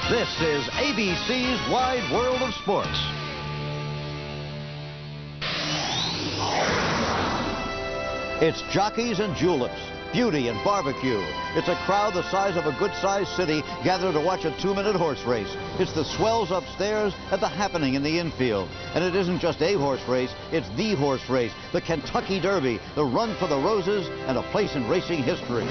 This is ABC's Wide World of Sports. It's jockeys and juleps, beauty and barbecue. It's a crowd the size of a good-sized city gathered to watch a 2-minute horse race. It's the swells upstairs and the happening in the infield. And it isn't just a horse race, it's the horse race, the Kentucky Derby, the run for the roses, and a place in racing history.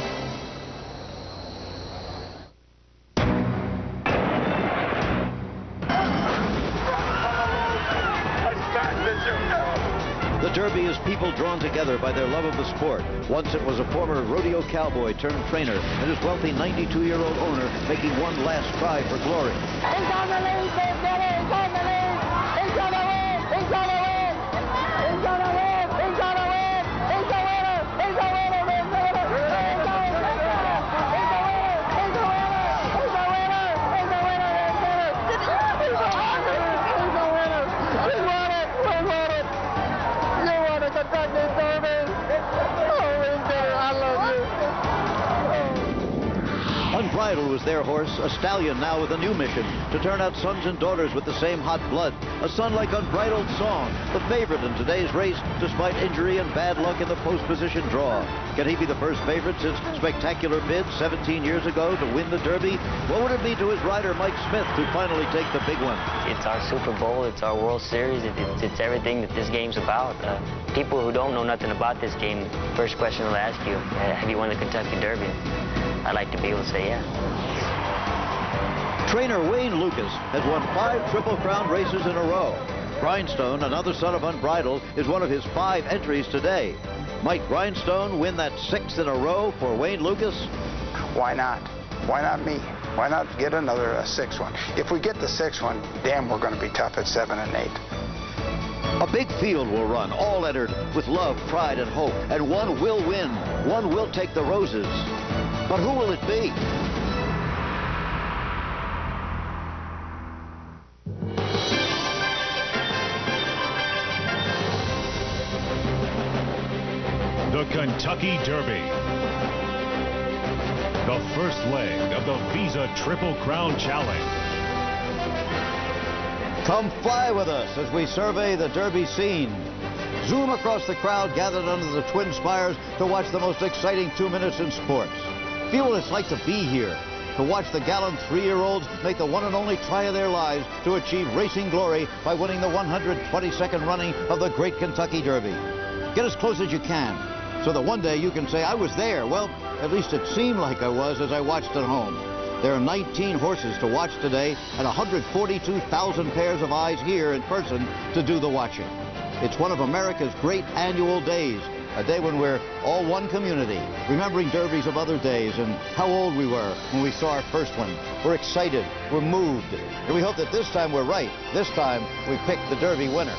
The Derby is people drawn together by their love of the sport. Once it was a former rodeo cowboy turned trainer and his wealthy 92-year-old owner making one last try for glory. He's on the lead, he's on the lead, he's on the lead, he's on the lead, he's on the lead, he's on the lead, he's the winner, he's the winner, he's the winner, he's the winner, he's the winner, he's the winner, he's the winner, he's the winner, he's the winner, he's the winner, we won it, we won it. Kentucky Derby. Oh, I love you. Unbridled was their horse, a stallion now with a new mission, to turn out sons and daughters with the same hot blood. A son like Unbridled Song, the favorite in today's race, despite injury and bad luck in the post-position draw. Can he be the first favorite since Spectacular Bid 17 years ago to win the Derby? What would it mean to his rider, Mike Smith, to finally take the big one? It's our Super Bowl, it's our World Series, it's everything that this game's about. People who don't know nothing about this game, first question they'll ask you, have you won the Kentucky Derby? I'd like to be able to say yeah. Trainer Wayne Lukas has won 5 Triple Crown races in a row. Grindstone, another son of Unbridled, is one of his 5 entries today. Might Grindstone win that 6th in a row for Wayne Lukas? Why not? Why not me? Why not get another 6th one? If we get the 6th one, damn, we're going to be tough at 7 and 8. A big field will run, all entered with love, pride, and hope. And one will win. One will take the roses. But who will it be? The Kentucky Derby. The first leg of the Visa Triple Crown Challenge. Come fly with us as we survey the Derby scene. Zoom across the crowd gathered under the twin spires to watch the most exciting 2 minutes in sports. Feel what it's like to be here, to watch the gallant 3-year-olds make the one and only try of their lives to achieve racing glory by winning the 122nd running of the Great Kentucky Derby. Get as close as you can, so that one day you can say, I was there. Well, at least it seemed like I was as I watched at home. There are 19 horses to watch today and 142,000 pairs of eyes here in person to do the watching. It's one of America's great annual days, a day when we're all one community, remembering derbies of other days and how old we were when we saw our first one. We're excited, we're moved, and we hope that this time we're right. This time we picked the Derby winner.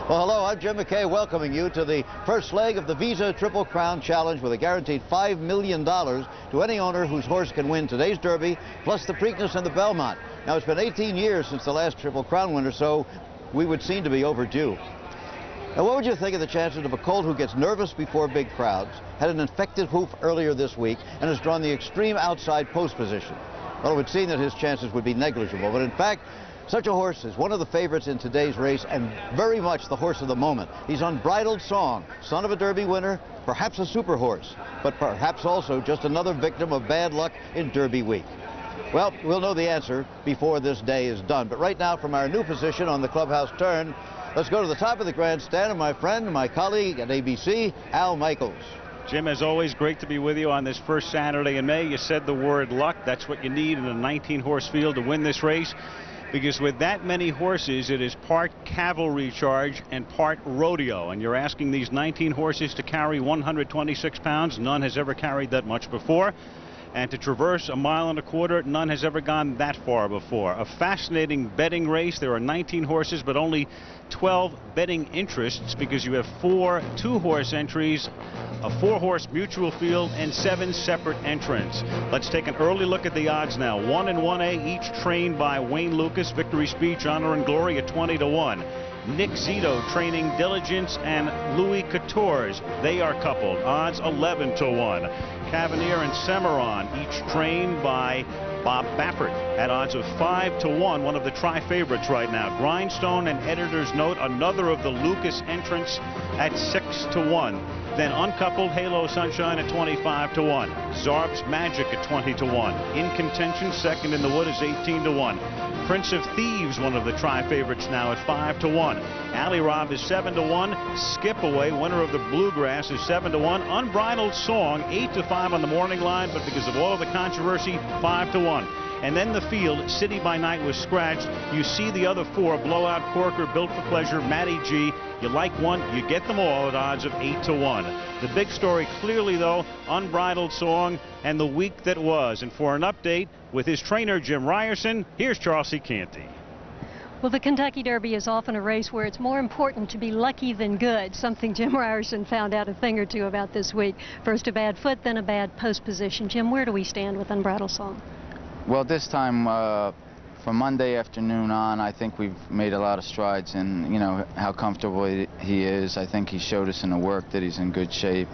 Well, hello, I'm Jim McKay welcoming you to the first leg of the Visa Triple Crown Challenge with a guaranteed $5 million to any owner whose horse can win today's Derby, plus the Preakness and the Belmont. Now, it's been 18 years since the last Triple Crown winner, so we would seem to be overdue. Now, what would you think of the chances of a colt who gets nervous before big crowds, had an infected hoof earlier this week, and has drawn the extreme outside post position? Well, it would seem that his chances would be negligible, but in fact, such a horse is one of the favorites in today's race and very much the horse of the moment. He's Unbridled Song, son of a Derby winner, perhaps a super horse, but perhaps also just another victim of bad luck in Derby week. Well, we'll know the answer before this day is done. But right now, from our new position on the clubhouse turn, let's go to the top of the grandstand and my friend, my colleague at ABC, Al Michaels. Jim, as always, great to be with you on this first Saturday in May. You said the word luck. That's what you need in a 19-horse field to win this race. Because with that many horses, it is part cavalry charge and part rodeo. And you're asking these 19 horses to carry 126 pounds. None has ever carried that much before. And to traverse 1.25 miles, none has ever gone that far before. A fascinating betting race. There are 19 horses, but only 12 betting interests because you have 4 2-horse entries, a 4-horse mutual field, and 7 separate entrants. Let's take an early look at the odds now. 1 and 1A, each trained by Wayne Lukas. Victory Speech, Honor and Glory at 20-1. Nick Zito training Diligence and Louis Couture's. They are coupled. Odds 11-1. Cavonnier and Cimarron, each trained by Bob Baffert at odds of 5-1, one of the tri-favorites right now. Grindstone and Editor's Note, another of the Lukas entrants, at 6-1. Then Uncoupled Halo Sunshine at 25-1. Zarb's Magic at 20-1. In Contention, second in the wood, is 18-1. Prince of Thieves, one of the tri-favorites, now at 5-1. Alley Rob is 7-1. Skip Away, winner of the Bluegrass, is 7-1. Unbridled Song, 8-5 on the morning line, but because of all of the controversy, 5-1. And then the field, City by Night, was scratched. You see the other four: Blowout, Corker, Built for Pleasure, Matty G. You like one, you get them all at odds of 8-1. The big story clearly, though, Unbridled Song and the week that was. And for an update with his trainer, Jim Ryerson, here's Charles C. Canty. Well, the Kentucky Derby is often a race where it's more important to be lucky than good, something Jim Ryerson found out a thing or two about this week. First a bad foot, then a bad post position. Jim, where do we stand with Unbridled Song? Well, this time, from Monday afternoon on, I think we've made a lot of strides in, how comfortable he is. I think he showed us in the work that he's in good shape.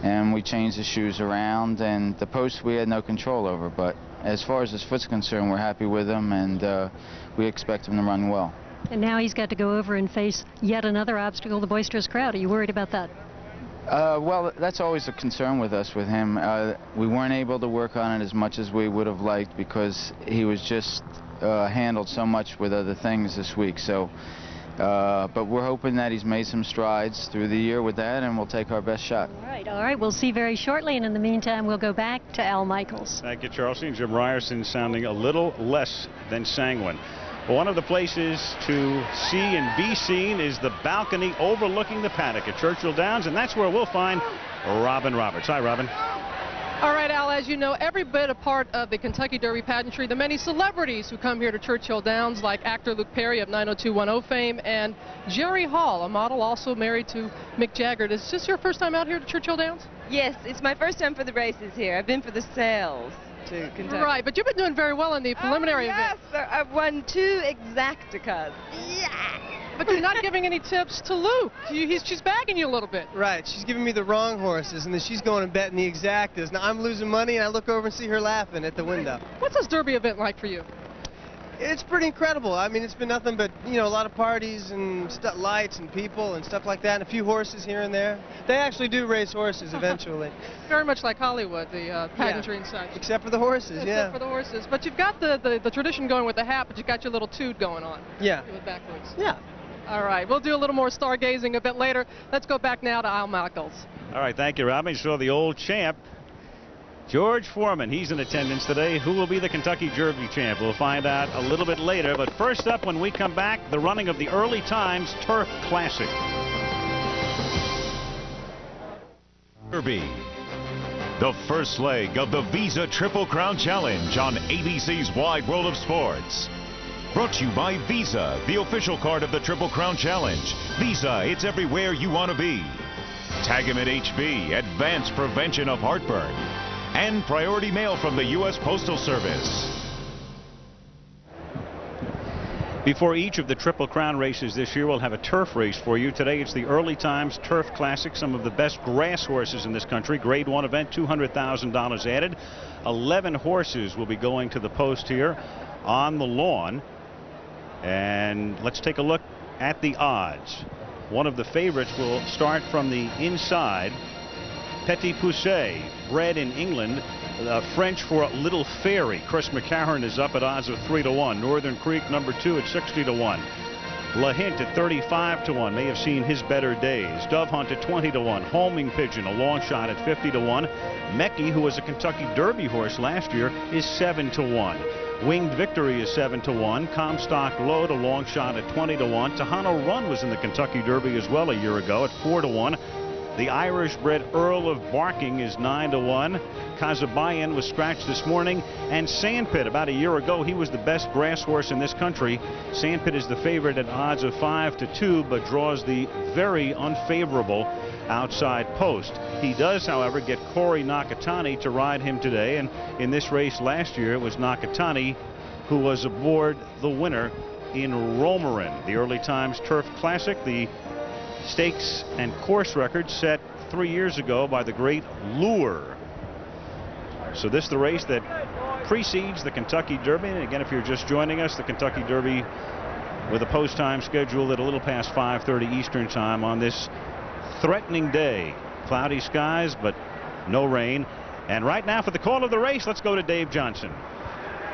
And we changed the shoes around, and the post we had no control over. But as far as his foot's concerned, we're happy with him, and we expect him to run well. And now he's got to go over and face yet another obstacle, the boisterous crowd. Are you worried about that? Well, that's always a concern with us, with him. We weren't able to work on it as much as we would have liked because he was just handled so much with other things this week. So, but we're hoping that he's made some strides through the year with that, and we'll take our best shot. All right. We'll see very shortly, and in the meantime, we'll go back to Al Michaels. Thank you, Charles. And Jim Ryerson sounding a little less than sanguine. One of the places to see and be seen is the balcony overlooking the paddock at Churchill Downs, and that's where we'll find Robin Roberts. Hi, Robin. All right, Al, as you know, every bit a part of the Kentucky Derby pageantry, the many celebrities who come here to Churchill Downs, like actor Luke Perry of 90210 fame, and Jerry Hall, a model also married to Mick Jagger. Is this your first time out here to Churchill Downs? Yes, it's my first time for the races here. I've been for the sales to Kentucky. Right, but you've been doing very well in the preliminary event. Yes, I've won 2 exacticas. Yeah! But you're not giving any tips to Luke. She's bagging you a little bit. Right, she's giving me the wrong horses, and then she's going and betting the exactas. Now I'm losing money, and I look over and see her laughing at the window. What's this Derby event like for you? It's pretty incredible. I mean, it's been nothing but, a lot of parties and lights and people and stuff like that, and a few horses here and there. They actually do race horses eventually. Very much like Hollywood, the pageantry and such. Except for the horses, Except for the horses. But you've got the tradition going with the hat, but you've got your little toot going on. Yeah. With backwards. Yeah. All right, we'll do a little more stargazing a bit later. Let's go back now to Al Michaels. All right, thank you, Robin. So the old champ, George Foreman, he's in attendance today. Who will be the Kentucky Derby champ? We'll find out a little bit later. But first up, when we come back, the running of the Early Times Turf Classic. Derby, the first leg of the Visa Triple Crown Challenge on ABC's Wide World of Sports. Brought to you by Visa, the official card of the Triple Crown Challenge. Visa, it's everywhere you want to be. Tagamet HB, advanced prevention of heartburn. And priority mail from the U.S. Postal Service. Before each of the Triple Crown races this year, we'll have a turf race for you. Today it's the Early Times Turf Classic. Some of the best grass horses in this country. Grade 1 event, $200,000 added. 11 horses will be going to the post here on the lawn. And let's take a look at the odds. One of the favorites will start from the inside. Petit Poussey, bred in England, French for Little Fairy. Chris McCarron is up at odds of 3-1. Northern Creek, number 2, at 60-1. La Hint at 35-1. May have seen his better days. Dove Hunt at 20-1. Homing Pigeon, a long shot, at 50-1. Mecky, who was a Kentucky Derby horse last year, is 7-1. Winged Victory is 7-1. Comstock Load, a long shot, at 20-1. Tahano Run was in the Kentucky Derby as well a year ago at 4-1. The Irish-bred Earl of Barking is 9-1. Kazabayan was scratched this morning. And Sandpit, about a year ago, he was the best grass horse in this country. Sandpit is the favorite at odds of 5-2, but draws the very unfavorable outside post. He does, however, get Corey Nakatani to ride him today. And in this race last year, it was Nakatani who was aboard the winner in Romarin. The Early Times Turf Classic, the stakes and course record set 3 years ago by the great Lure. So this is the race that precedes the Kentucky Derby. And again, if you're just joining us, the Kentucky Derby with a post time scheduled at a little past 5:30 Eastern time on this threatening day. Cloudy skies, but no rain. And right now for the call of the race, let's go to Dave Johnson.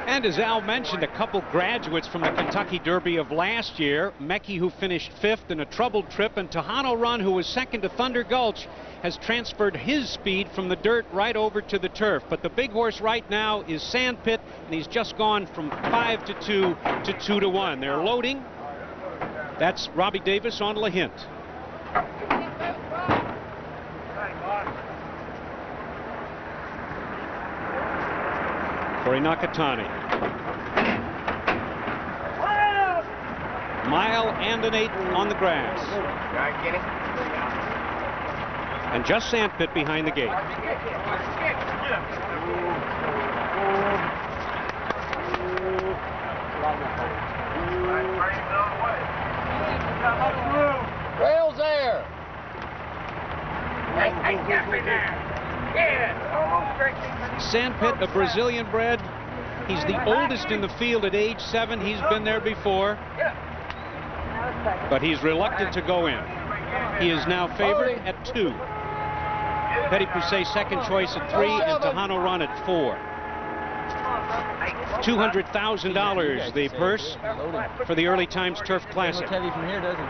And as Al mentioned, a couple graduates from the Kentucky Derby of last year. Mecki, who finished 5th in a troubled trip, and Tejano Run, who was 2nd to Thunder Gulch, has transferred his speed from the dirt right over to the turf. But the big horse right now is Sandpit, and he's just gone from 5 to 2 to 2 to 1. They're loading. That's Robbie Davis on LaHint. Corey Nakatani. Mile and an 8 on the grass. And just Sandpit behind the gate. Rails there. Sandpit, a Brazilian bred. He's the oldest in the field at age 7. He's been there before, but he's reluctant to go in. He is now favored at 2. Petit Poucet second choice at 3, and Tejano Run at 4. $200,000 the purse for the Early Times Turf Classic. Heavy from here, doesn't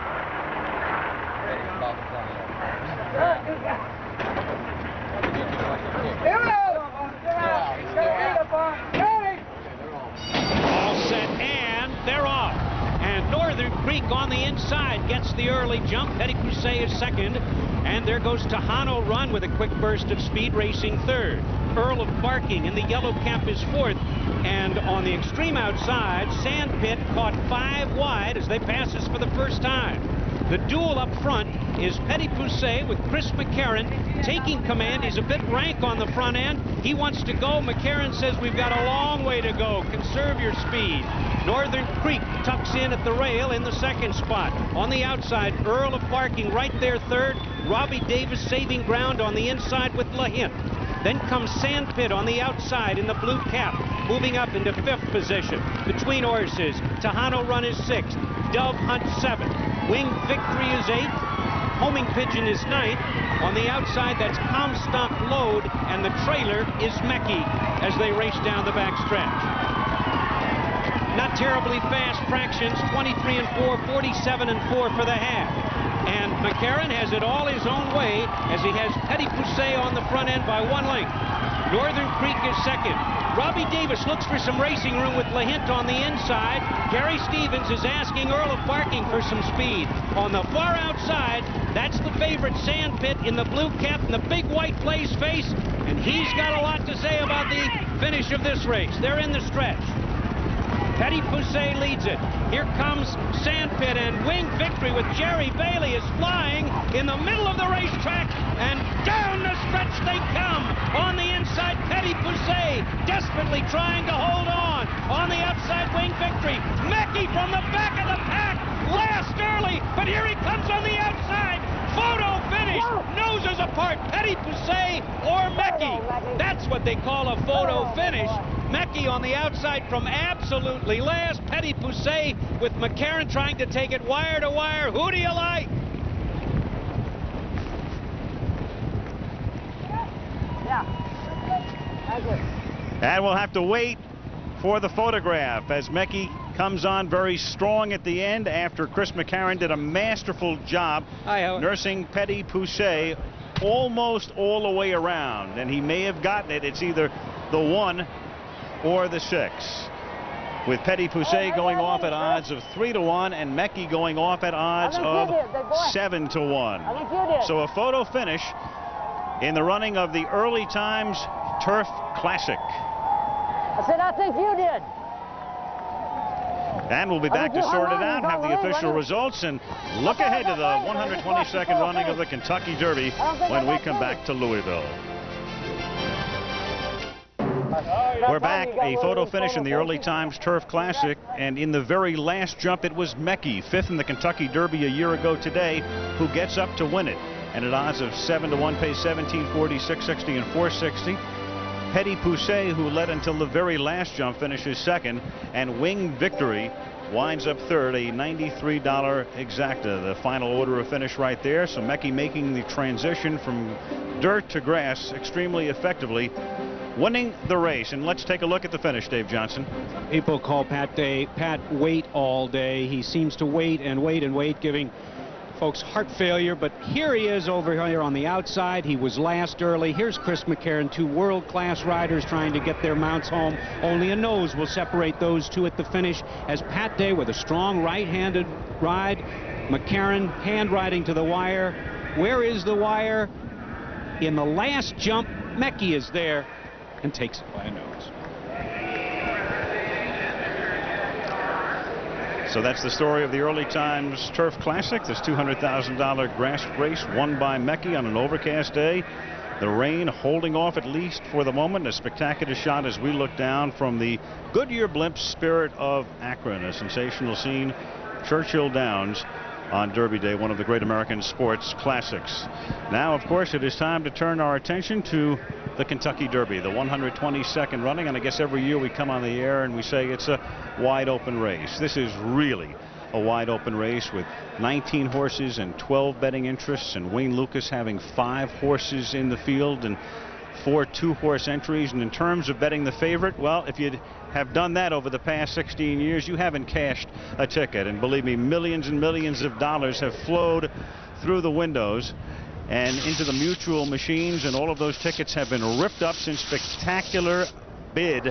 All set, and they're off. And Northern Creek on the inside gets the early jump. Petit Poucet is second. And there goes Tejano Run with a quick burst of speed, racing third. Earl of Barking in the yellow cap is fourth. And on the extreme outside, Sandpit caught 5 wide as they pass us for the first time. The duel up front is Petit Poucet with Chris McCarron taking command. He's a bit rank on the front end. He wants to go. McCarron says we've got a long way to go. Conserve your speed. Northern Creek tucks in at the rail in the second spot. On the outside, Earl of Barking right there third. Robbie Davis saving ground on the inside with LaHint. Then comes Sandpit on the outside in the blue cap, moving up into 5th position. Between horses, Tejano Run is 6th, Dove Hunt 7th, Winged Victory is 8th, Homing Pigeon is 9th. On the outside, that's Comstock Load, and the trailer is Mecki as they race down the back stretch. Not terribly fast fractions, 23 and 4, 47 and 4 for the half. And McCarron has it all his own way as he has Petit Poucet on the front end by 1 length. Northern Creek is second. Robbie Davis looks for some racing room with LaHint on the inside. Gary Stevens is asking Earl of Barking for some speed. On the far outside, that's the favorite Sandpit in the blue cap and the big white blaze face. And he's got a lot to say about the finish of this race. They're in the stretch. Petit Poucet leads it. Here comes Sandpit, and Winged Victory with Jerry Bailey is flying in the middle of the racetrack, and down the stretch they come. On the inside, Petit Poucet desperately trying to hold on. On the outside, Winged Victory. Mecki from the back of the pack, last early, but here he comes on the outside. Photo finish, noses apart, Petit Poucet or Mecki. That's what they call a photo finish. Mecki on the outside from absolutely last. Petit Poucet with McCarron trying to take it wire to wire. Who do you like? And we'll have to wait for the photograph as Mecki comes on very strong at the end after Chris McCarron did a masterful job nursing Petit Poucet almost all the way around. And he may have gotten it. It's either the 1 or the 6. With Petit Poucet going off at odds of 3 to 1 and Mecki going off at odds of 7 to 1. So a photo finish in the running of the Early Times Turf Classic. I said, I think you did. And we'll be back to sort it out, have the official results, and look ahead to the 122nd running of the Kentucky Derby when we come back to Louisville. We're back, a photo finish in the Early Times Turf Classic, and in the very last jump it was Mecki, 5th in the Kentucky Derby a year ago today, who gets up to win it. And at odds of 7 to 1 pays 1740, 660, and 460. Petit Poucet, who led until the very last jump, finishes second, and Winged Victory winds up third, a $93 exacta. The final order of finish right there. So Mecki making the transition from dirt to grass extremely effectively, winning the race. And let's take a look at the finish, Dave Johnson. People call Pat wait all day. He seems to wait and wait and wait, giving folks heart failure, but here he is over here on the outside. He was last early. Here's Chris McCarron, two world-class riders trying to get their mounts home. Only a nose will separate those two at the finish, as Pat Day with a strong right-handed ride. McCarron hand riding to the wire. Where is the wire? In the last jump, Mecki is there and takes it by a nose. So that's the story of the Early Times Turf Classic, this $200,000 grass race won by Mecki on an overcast day. The rain holding off at least for the moment. A spectacular shot as we look down from the Goodyear Blimp Spirit of Akron, a sensational scene, Churchill Downs on Derby Day, one of the great American sports classics. Now, of course, it is time to turn our attention to the Kentucky Derby, the 122nd running, and I guess every year we come on the air and we say it's a wide open race. This is really a wide open race with 19 horses and 12 betting interests, and Wayne Lukas having 5 horses in the field and 4 two-horse entries. And in terms of betting the favorite, well, if you have done that over the past 16 years, you haven't cashed a ticket. And believe me, millions and millions of dollars have flowed through the windows and into the mutual machines, and all of those tickets have been ripped up since Spectacular Bid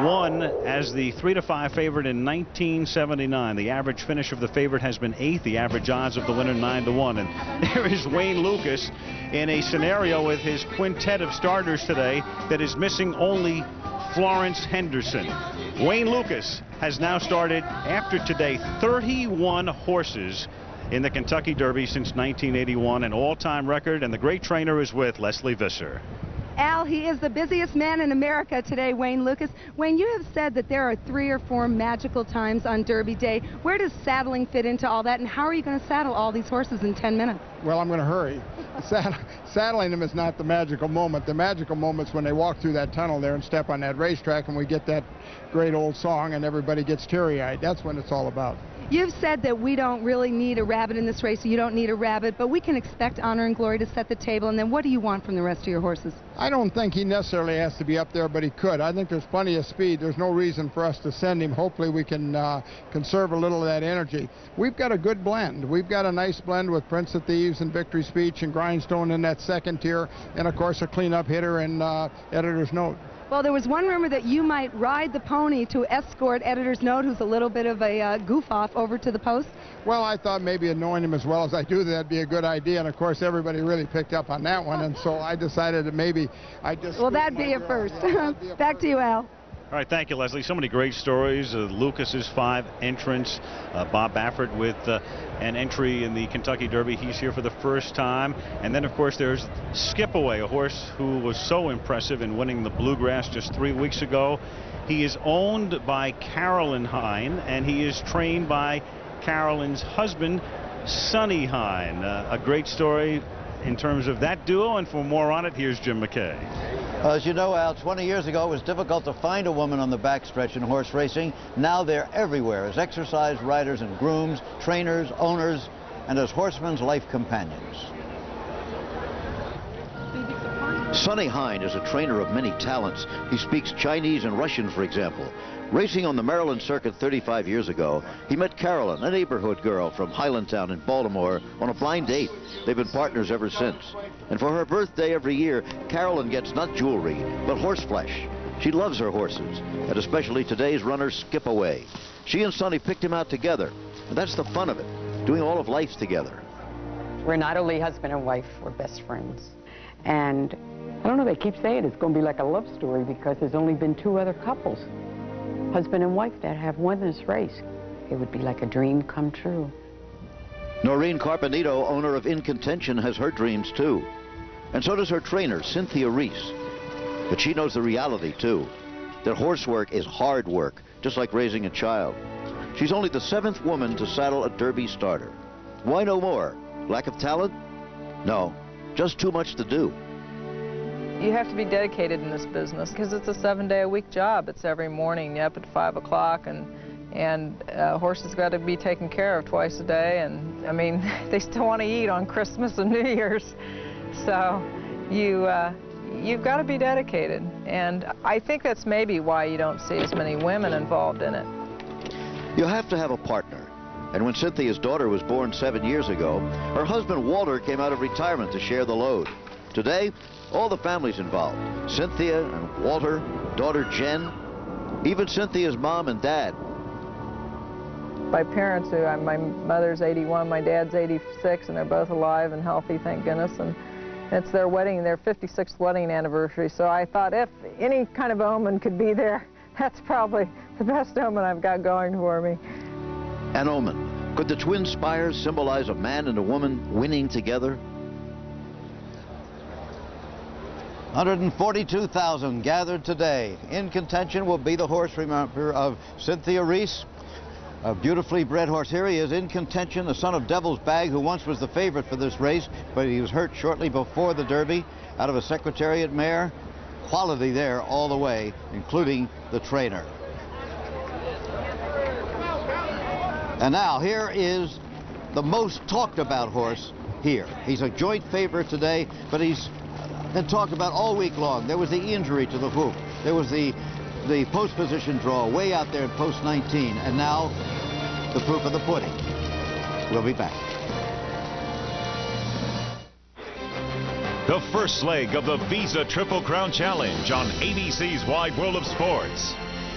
won as the 3-5 favorite in 1979. The average finish of the favorite has been 8th, the average odds of the winner 9-1. And there is Wayne Lukas in a scenario with his quintet of starters today that is missing only Florence Henderson. Wayne Lukas has now started, after today, 31 horses in the Kentucky Derby since 1981, an all-time record, and the great trainer is with Leslie Visser. Al, he is the busiest man in America today, Wayne Lukas. Wayne, you have said that there are 3 or 4 magical times on Derby Day. Where does saddling fit into all that, and how are you going to saddle all these horses in 10 minutes? Well, I'm going to hurry. Saddling them is not the magical moment. The magical moment's when they walk through that tunnel there and step on that racetrack, and we get that great old song and everybody gets teary-eyed. That's what it's all about. You've said that we don't really need a rabbit in this race, so you don't need a rabbit, but we can expect Honor and Glory to set the table. And then what do you want from the rest of your horses? I don't think he necessarily has to be up there, but he could. I think there's plenty of speed. There's no reason for us to send him. Hopefully we can conserve a little of that energy. We've got a good blend. We've got a nice blend with Prince of Thieves and Victory Speech and Grindstone in that second tier, and of course a cleanup hitter and Editor's Note. Well, there was one rumor that you might ride the pony to escort Editor's Note, who's a little bit of a goof-off, over to the post. Well, I thought maybe knowing him as well as I do, that'd be a good idea. And, of course, everybody really picked up on that one. And so I decided that maybe I just... Well, that'd be a first. Back to you, Al. All right, thank you, Leslie. So many great stories. Lucas's 5 entrants. Bob Baffert with an entry in the Kentucky Derby. He's here for the first time. And then, of course, there's Skip Away, a horse who was so impressive in winning the Bluegrass just 3 weeks ago. He is owned by Carolyn Hine, and he is trained by Carolyn's husband, Sonny Hine. A great story in terms of that duo, and for more on it, here's Jim McKay. As you know, Al, 20 years ago it was difficult to find a woman on the backstretch in horse racing. Now they're everywhere as exercise riders and grooms, trainers, owners, and as horsemen's life companions. Sonny Hine is a trainer of many talents. He speaks Chinese and Russian, for example. Racing on the Maryland circuit 35 years ago, he met Carolyn, a neighborhood girl from Highlandtown in Baltimore, on a blind date. They've been partners ever since. And for her birthday every year, Carolyn gets not jewelry, but horse flesh. She loves her horses, and especially today's runner, Skip Away. She and Sonny picked him out together, and that's the fun of it, doing all of life together. We're not only husband and wife, we're best friends. And I don't know, they keep saying it's going to be like a love story because there's only been 2 other couples, husband and wife, that have won this race. It would be like a dream come true. Noreen Carpenito, owner of In Contention, has her dreams too. And so does her trainer, Cynthia Reese. But she knows the reality too. That horse work is hard work, just like raising a child. She's only the 7th woman to saddle a Derby starter. Why no more? Lack of talent? No, just too much to do. You have to be dedicated in this business because it's a 7-day-a-week job. It's every morning, you're up at 5 o'clock, and horses got to be taken care of twice a day. And I mean, they still want to eat on Christmas and New Year's, so you've got to be dedicated. And I think that's maybe why you don't see as many women involved in it. You have to have a partner. And when Cynthia's daughter was born 7 years ago, her husband Walter came out of retirement to share the load. Today, all the family's involved. Cynthia and Walter, daughter Jen, even Cynthia's mom and dad. My parents, my mother's 81, my dad's 86, and they're both alive and healthy, thank goodness. And it's their wedding, their 56th wedding anniversary. So I thought if any kind of omen could be there, that's probably the best omen I've got going for me. An omen. Could the twin spires symbolize a man and a woman winning together? 142,000 gathered today. In contention will be the horse, remember, of Cynthia Reese, a beautifully bred horse. Here he is in contention, the son of Devil's Bag, who once was the favorite for this race, but he was hurt shortly before the Derby out of a Secretariat mare. Quality there all the way, including the trainer. And now here is the most talked about horse here. He's a joint favorite today, but he's been talked about all week long. There was the injury to the hoof. There was the post position draw way out there in post 19. And now the proof of the pudding. We'll be back. The first leg of the Visa Triple Crown Challenge on ABC's Wide World of Sports.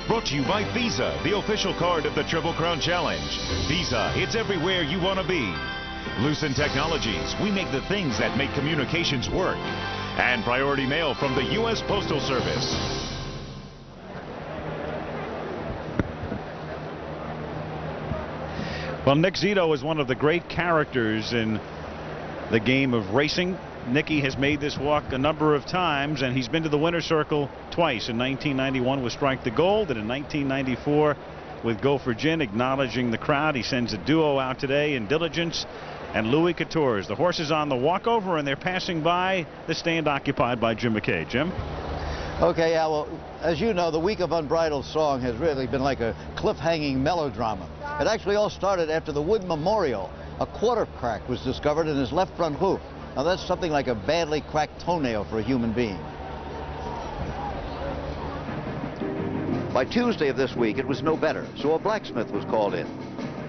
Brought to you by Visa, the official card of the Triple Crown Challenge. Visa, it's everywhere you want to be. Lucent Technologies, we make the things that make communications work. And Priority Mail from the U.S. Postal Service. Well, Nick Zito is one of the great characters in the game of racing. Nicky has made this walk a number of times, and he's been to the winner's circle twice. In 1991 with Strike the Gold, and in 1994 with Go for Gin. Acknowledging the crowd, he sends a duo out today in Diligence and Louis Couture's. The horses on the walkover, and they're passing by the stand occupied by Jim McKay. Jim? Okay, yeah, well, as you know, the week of Unbridled Song has really been like a cliff-hanging melodrama. It actually all started after the Wood Memorial. A quarter crack was discovered in his left front hoof. Now, that's something like a badly cracked toenail for a human being. By Tuesday of this week, it was no better, so a blacksmith was called in.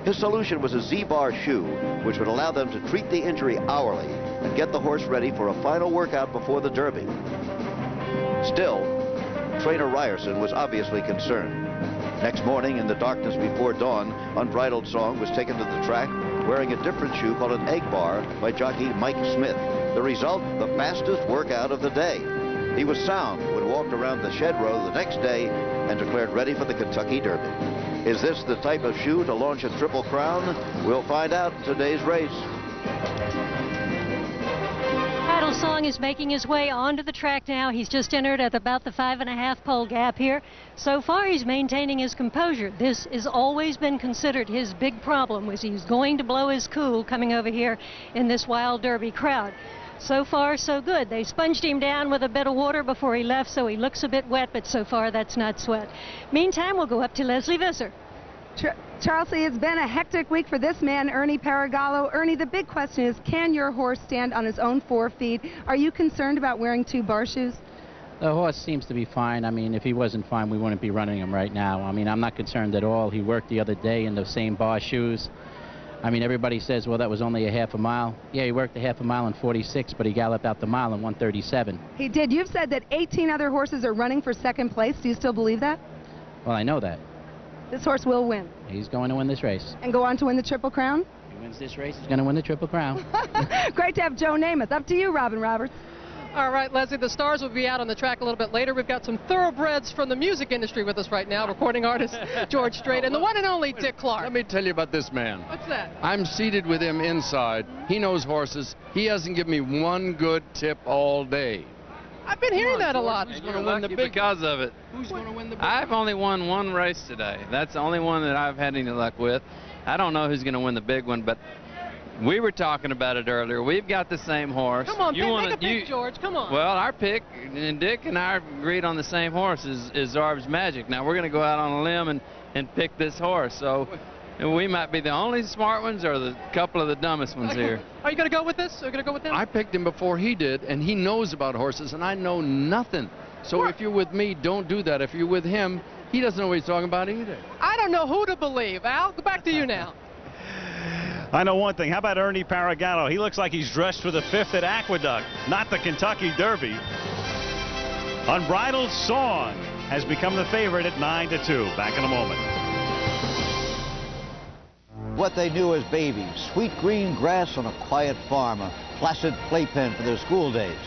His solution was a Z-bar shoe, which would allow them to treat the injury hourly and get the horse ready for a final workout before the Derby. Still, trainer Ryerson was obviously concerned. Next morning, in the darkness before dawn, Unbridled Song was taken to the track wearing a different shoe called an egg bar by jockey Mike Smith. The result, the fastest workout of the day. He was sound when walked around the shed row the next day and declared ready for the Kentucky Derby. Is this the type of shoe to launch a Triple Crown? We'll find out in today's race. Unbridled Song is making his way onto the track now. He's just entered at about the 5.5 pole gap here. So far, he's maintaining his composure. This has always been considered his big problem, was he's going to blow his cool coming over here in this wild Derby crowd. So far, so good. They sponged him down with a bit of water before he left, so he looks a bit wet, but so far that's not sweat. Meantime, we'll go up to Leslie Visser. Charles, it's been a hectic week for this man, Ernie Paragallo. Ernie, the big question is, can your horse stand on his own 4 feet? Are you concerned about wearing 2 bar shoes? The horse seems to be fine. I mean, if he wasn't fine, we wouldn't be running him right now. I mean, I'm not concerned at all. He worked the other day in the same bar shoes. I mean, everybody says, well, that was only a half a mile. Yeah, he worked a half a mile in 46, but he galloped out the mile in 137. He did. You've said that 18 other horses are running for second place. Do you still believe that? Well, I know that. This horse will win. He's going to win this race. And go on to win the Triple Crown? He wins this race, he's going to win the Triple Crown. Great to have Joe Namath. Up to you, Robin Roberts. All right, Leslie, the stars will be out on the track a little bit later. We've got some thoroughbreds from the music industry with us right now, recording artist George Strait and the one and only Dick Clark. Let me tell you about this man. What's that? I'm seated with him inside. He knows horses. He hasn't given me one good tip all day. I've been hearing that a lot. Who's going to win the big because of it? Who's going to win the big I've only won one race today. That's the only one that I've had any luck with. I don't know who's going to win the big one, but We were talking about it earlier. We've got the same horse. Come on, make a pick, George. Come on. Well, our pick, and Dick and I agreed on the same horse, is Zarb's Magic. Now, we're going to go out on a limb and pick this horse. So we might be the only smart ones or the couple of the dumbest ones here. Are you going to go with this? Are you going to go with him? I picked him before he did, and he knows about horses, and I know nothing. So if you're with me, don't do that. If you're with him, he doesn't know what he's talking about either. I don't know who to believe. Al, go back to you now. I know one thing. How about Ernie Paragallo? He looks like he's dressed for the 5th at Aqueduct, not the Kentucky Derby. Unbridled Song has become the favorite at 9-2. Back in a moment. What they knew as babies, sweet green grass on a quiet farm, a placid playpen for their school days.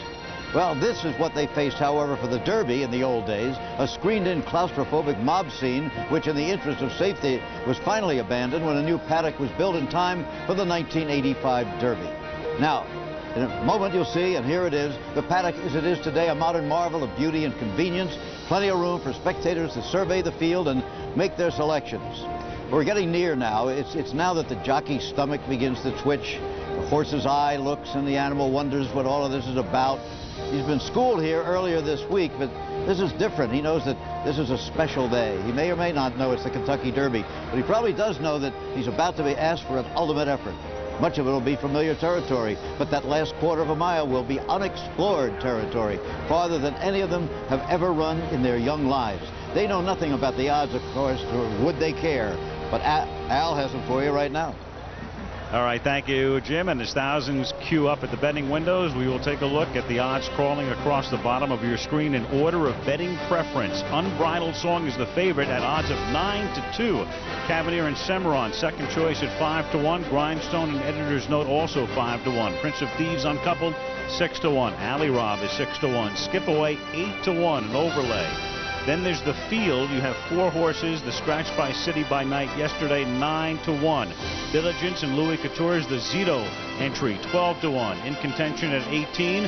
Well, this is what they faced, however, for the Derby in the old days, a screened-in claustrophobic mob scene, which in the interest of safety was finally abandoned when a new paddock was built in time for the 1985 Derby. Now, in a moment you'll see, and here it is, the paddock as it is today, a modern marvel of beauty and convenience, plenty of room for spectators to survey the field and make their selections. We're getting near now. It's now that the jockey's stomach begins to twitch, the horse's eye looks, and the animal wonders what all of this is about. He's been schooled here earlier this week, but this is different. He knows that this is a special day. He may or may not know it's the Kentucky Derby, but he probably does know that he's about to be asked for an ultimate effort. Much of it will be familiar territory, but that last quarter of a mile will be unexplored territory, farther than any of them have ever run in their young lives. They know nothing about the odds, of course, or would they care? But Al has them for you right now. All right, thank you, Jim. And as thousands queue up at the betting windows, we will take a look at the odds crawling across the bottom of your screen in order of betting preference. Unbridled Song is the favorite at odds of 9-2. Cavonnier and Cimarron, second choice at 5-1. Grindstone and Editor's Note also 5-1. Prince of Thieves Uncoupled 6-1. Alley Rob is 6-1. Skip Away 8-1. An overlay. Then there's the field. You have 4 horses. The Scratch by City by Night yesterday 9-1. Diligence and Louis Couture's the Zito entry 12-1. In contention at 18.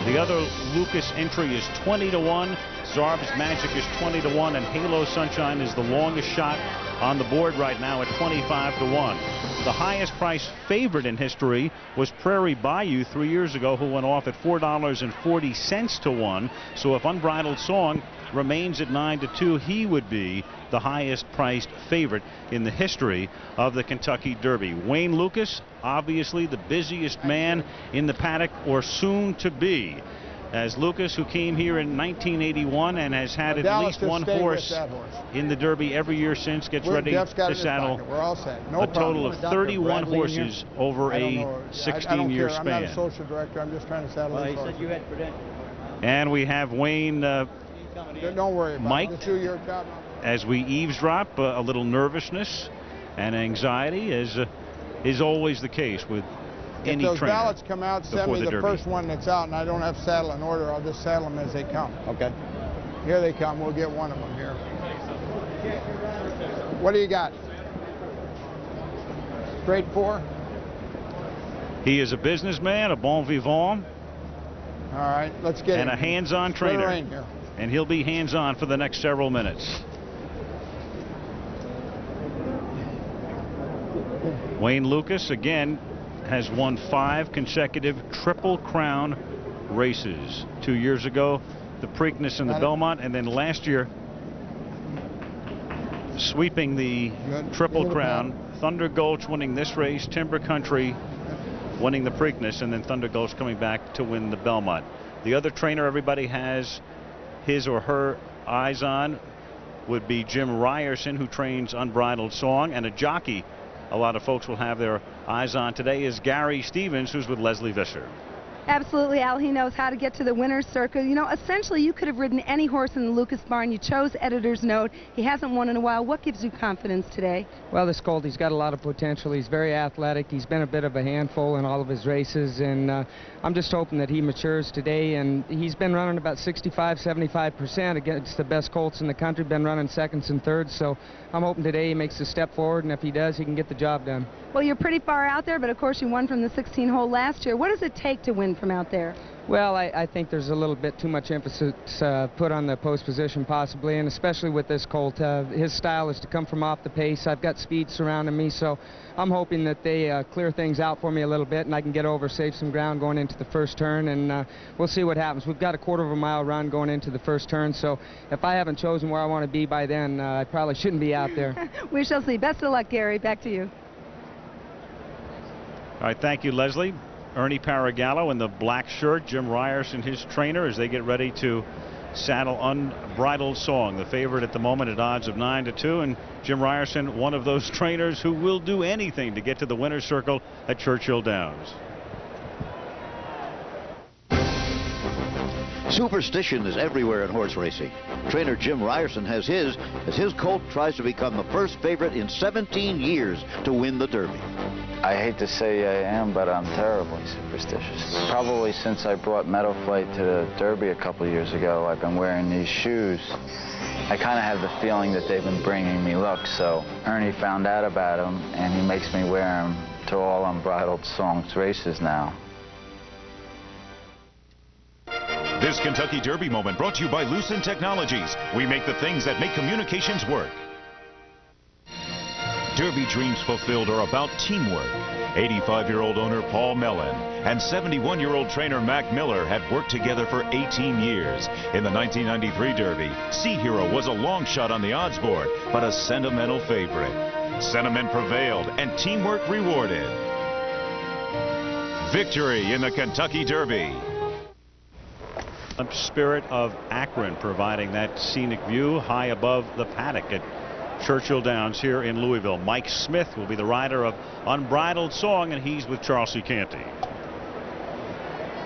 The other Lukas entry is 20-1. Zarb's Magic is 20-1, and Halo Sunshine is the longest shot on the board right now at 25-1. The highest price favorite in history was Prairie Bayou 3 years ago, who went off at $4.40 to 1. So if Unbridled Song remains at 9-2, he would be the highest priced favorite in the history of the Kentucky Derby. Wayne Lukas, obviously the busiest man in the paddock, or soon to be, as Lukas, who came here in 1981 and has had at least one horse in the Derby every year since, gets ready to saddle a total of 31 horses over a 16-year span. I'm not a social director. I'm just trying to saddle these horses. You had credentials. And we have Wayne don't worry about Mike, it. Your job. As we eavesdrop, a little nervousness and anxiety, as is always the case with any trainer. If those ballots come out, send me the Derby. first one that's out, and I don't have to saddle in order. I'll just saddle them as they come. Okay. Here they come. We'll get one of them here. What do you got? Straight 4? He is a businessman, a bon vivant. All right, let's get and him. a hands-on trainer. And he'll be hands-on for the next several minutes. Wayne Lukas, again, has won 5 consecutive Triple Crown races. 2 years ago, the Preakness and the Belmont, and then last year, sweeping the Triple Crown. Thunder Gulch winning this race, Timber Country winning the Preakness, and then Thunder Gulch coming back to win the Belmont. The other trainer everybody has his or her eyes on would be Jim Ryerson, who trains Unbridled Song, and a jockey a lot of folks will have their eyes on today is Gary Stevens, who's with Leslie Visser. Absolutely, Al. He knows how to get to the winner's circle. You know, essentially, you could have ridden any horse in the Lukas barn. You chose Editor's Note. He hasn't won in a while. What gives you confidence today? Well, this colt, he's got a lot of potential. He's very athletic. He's been a bit of a handful in all of his races, and I'm just hoping that he matures today. And he's been running about 65-75% against the best colts in the country, been running seconds and thirds. So I'm hoping today he makes a step forward, and if he does, he can get the job done. Well, you're pretty far out there, but of course you won from the 16-hole last year. What does it take to win from out there? Well, I think there's a little bit too much emphasis put on the post position possibly, and especially with this colt. His style is to come from off the pace. I've got speed surrounding me, so I'm hoping that they clear things out for me a little bit and I can get over, save some ground going into the first turn, and we'll see what happens. We've got a quarter of a mile run going into the first turn, so if I haven't chosen where I want to be by then, I probably shouldn't be out there. We shall see. Best of luck, Gary. Back to you. All right, thank you, Leslie. Ernie Paragallo in the black shirt, Jim Ryerson, his trainer, as they get ready to saddle Unbridled Song, the favorite at the moment at odds of 9-2, and Jim Ryerson, one of those trainers who will do anything to get to the winner's circle at Churchill Downs. Superstition is everywhere in horse racing. Trainer Jim Ryerson has his as his colt tries to become the first favorite in 17 years to win the Derby. I hate to say I am, but I'm terribly superstitious. Probably since I brought Meadow Flight to the Derby a couple years ago, I've been wearing these shoes. I kind of have the feeling that they've been bringing me luck, so Ernie found out about them, and he makes me wear them to all Unbridled Song's races now. This Kentucky Derby moment brought to you by Lucent Technologies. We make the things that make communications work. Derby dreams fulfilled are about teamwork. 85-year-old owner Paul Mellon and 71-year-old trainer Mac Miller have worked together for 18 years. In the 1993 Derby, Sea Hero was a long shot on the odds board, but a sentimental favorite. Sentiment prevailed and teamwork rewarded. Victory in the Kentucky Derby. Spirit of Akron providing that scenic view high above the paddock at Churchill Downs here in Louisville. Mike Smith will be the rider of Unbridled Song, and he's with Charles C. Canty.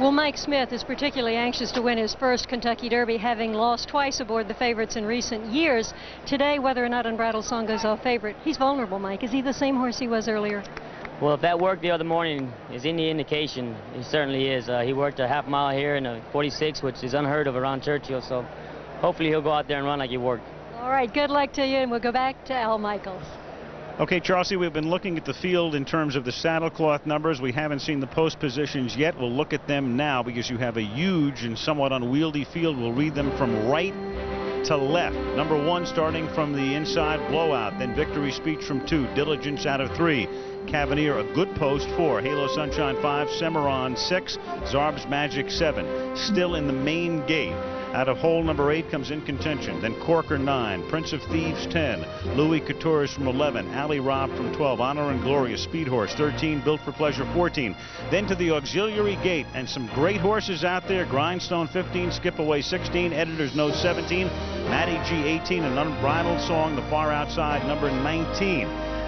Well, Mike Smith is particularly anxious to win his first Kentucky Derby, having lost twice aboard the favorites in recent years. Today, whether or not Unbridled Song goes off favorite, he's vulnerable, Mike. Is he the same horse he was earlier? Well, if that worked the other morning is any indication, he certainly is. He worked a half mile here in a 46, which is unheard of around Churchill, so hopefully he'll go out there and run like he worked. All right, good luck to you, and we'll go back to Al Michaels. Okay, Chelsea, we've been looking at the field in terms of the saddlecloth numbers. We haven't seen the post positions yet. We'll look at them now because you have a huge and somewhat unwieldy field. We'll read them from right to left. Number 1 starting from the inside, Blowout. Then Victory Speech from 2, Diligence out of 3. Cavonnier, a good post, 4. Halo Sunshine, 5. Cimarron, 6. Zarb's Magic, 7. Still in the main gate. Out of hole number 8 comes In Contention. Then Corker, 9. Prince of Thieves, 10. Louis Couture from 11. Alley Rob from 12. Honor and Glory, a speed horse, 13. Built for Pleasure, 14. Then to the auxiliary gate, and some great horses out there. Grindstone, 15. Skip Away, 16. Editor's Note, 17. Matty G, 18. And Unbridled Song, the far outside, number 19.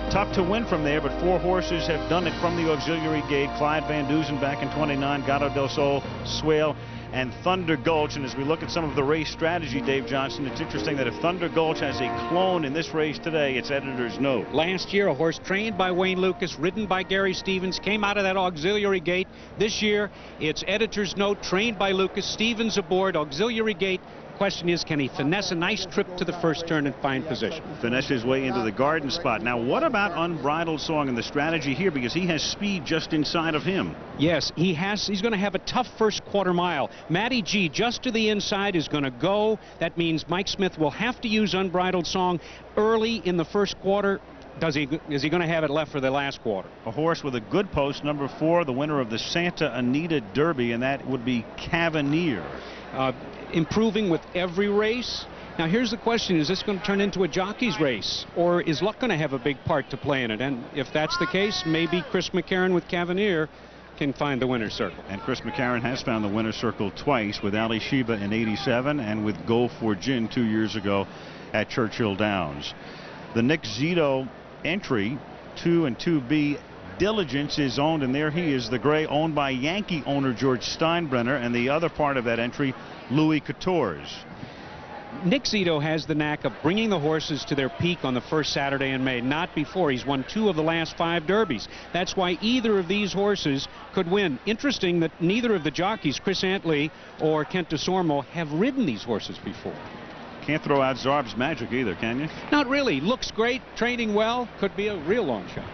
Tough to win from there, but 4 horses have done it from the auxiliary gate. Clyde Van Dusen back in 29, Gato del Sol, Swale, and Thunder Gulch. And as we look at some of the race strategy, Dave Johnson, it's interesting that if Thunder Gulch has a clone in this race today, it's Editor's Note. Last year, a horse trained by Wayne Lukas, ridden by Gary Stevens, came out of that auxiliary gate. This year, it's Editor's Note, trained by Lukas, Stevens aboard, auxiliary gate. Question is, can he finesse a nice trip to the first turn and find position? Finesse his way into the garden spot. Now, what about Unbridled Song and the strategy here? Because he has speed just inside of him. Yes, he has. He's going to have a tough first quarter mile. Matty G just to the inside is going to go. That means Mike Smith will have to use Unbridled Song early in the first quarter. Is he going to have it left for the last quarter? A horse with a good post, number 4, the winner of the Santa Anita Derby, and that would be Cavonnier. Improving with every race. Now here's the question, is this going to turn into a jockey's race, or is luck going to have a big part to play in it? And if that's the case, maybe Chris McCarron with Cavonnier can find the winner's circle. And Chris McCarron has found the winner's circle twice, with Ali Sheba in 87 and with Go for Gin 2 years ago at Churchill Downs. The Nick Zito entry, 2 and 2B, Diligence, is owned, and there he is, the gray, owned by Yankee owner George Steinbrenner, and the other part of that entry, Louis Couture's. Nick Zito has the knack of bringing the horses to their peak on the first Saturday in May, not before. He's won 2 of the last 5 derbies. That's why either of these horses could win. Interesting that neither of the jockeys, Chris Antley or Kent DeSormo, have ridden these horses before. Can't throw out Zarb's Magic either, can you? Not really. Looks great, training well, could be a real long shot.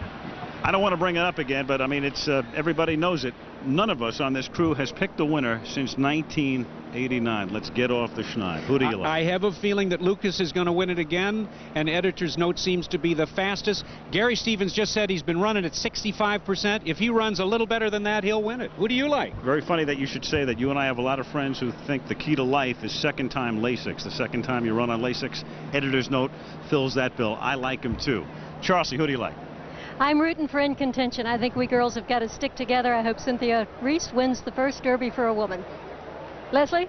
I don't want to bring it up again, but I mean, it's everybody knows it. None of us on this crew has picked a winner since 1989. Let's get off the schneid. Who do you like? I have a feeling that Lukas is going to win it again, and editor's note seems to be the fastest. Gary Stevens just said he's been running at 65%. If he runs a little better than that, he'll win it. Who do you like? Very funny that you should say that. You and I have a lot of friends who think the key to life is second-time Lasix. The second time you run on Lasix, editor's note fills that bill. I like him too. Charlie, who do you like? I'm rooting for In Contention. I think we girls have got to stick together. I hope Cynthia Reese wins the first Derby for a woman. Leslie?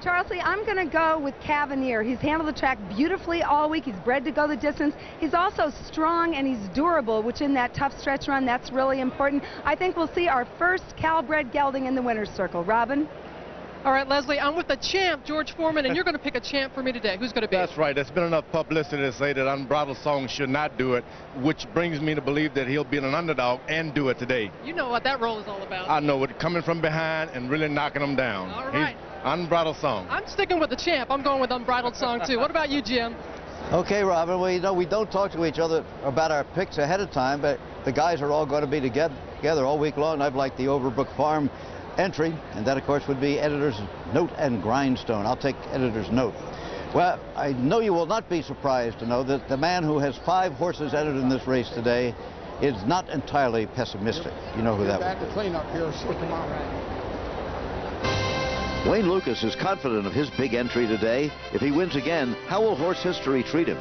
Charlie, I'm going to go with Cavonnier. He's handled the track beautifully all week. He's bred to go the distance. He's also strong and he's durable, which in that tough stretch run, that's really important. I think we'll see our first Cal-bred gelding in the winner's circle. Robin? All right, Leslie, I'm with the champ, George Foreman, and you're going to pick a champ for me today. Who's going to be? That's right. There's been enough publicity to say that Unbridled Song should not do it, which brings me to believe that he'll be an underdog and do it today. You know what that role is all about. I know it, coming from behind and really knocking them down. All right. Unbridled Song. I'm sticking with the champ. I'm going with Unbridled Song, too. What about you, Jim? Okay, Robin, well, you know, we don't talk to each other about our picks ahead of time, but the guys are all going to be together all week long. I've liked the Overbrook Farm entry, and that, of course, would be editor's note and Grindstone. I'll take editor's note. Well, I know you will not be surprised to know that the man who has 5 horses entered in this race today is not entirely pessimistic. You know who that would be. The cleanup here, slick him out. Wayne Lukas is confident of his big entry today. If he wins again, how will horse history treat him?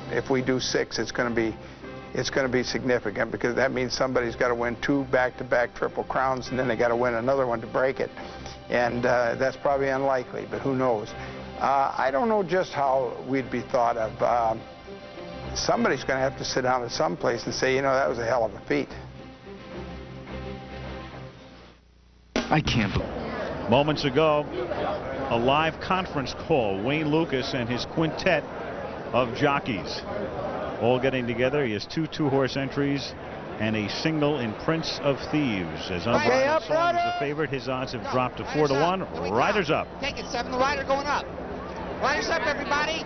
If we do 6, it's going to be significant, because that means somebody's got to win 2 back-to-back Triple Crowns, and then they got to win another one to break it. And that's probably unlikely, but who knows? I don't know just how we'd be thought of. Somebody's going to have to sit down at some place and say, you know, that was a hell of a feat. I can't believe. Moments ago, a live conference call. Wayne Lukas and his quintet of jockeys all getting together. He has 2 two-horse entries and a single in Prince of Thieves. As Unbridled Song is the favorite, his odds have dropped to 4-1. Riders up. Take it, 7. The rider going up. Riders up, everybody.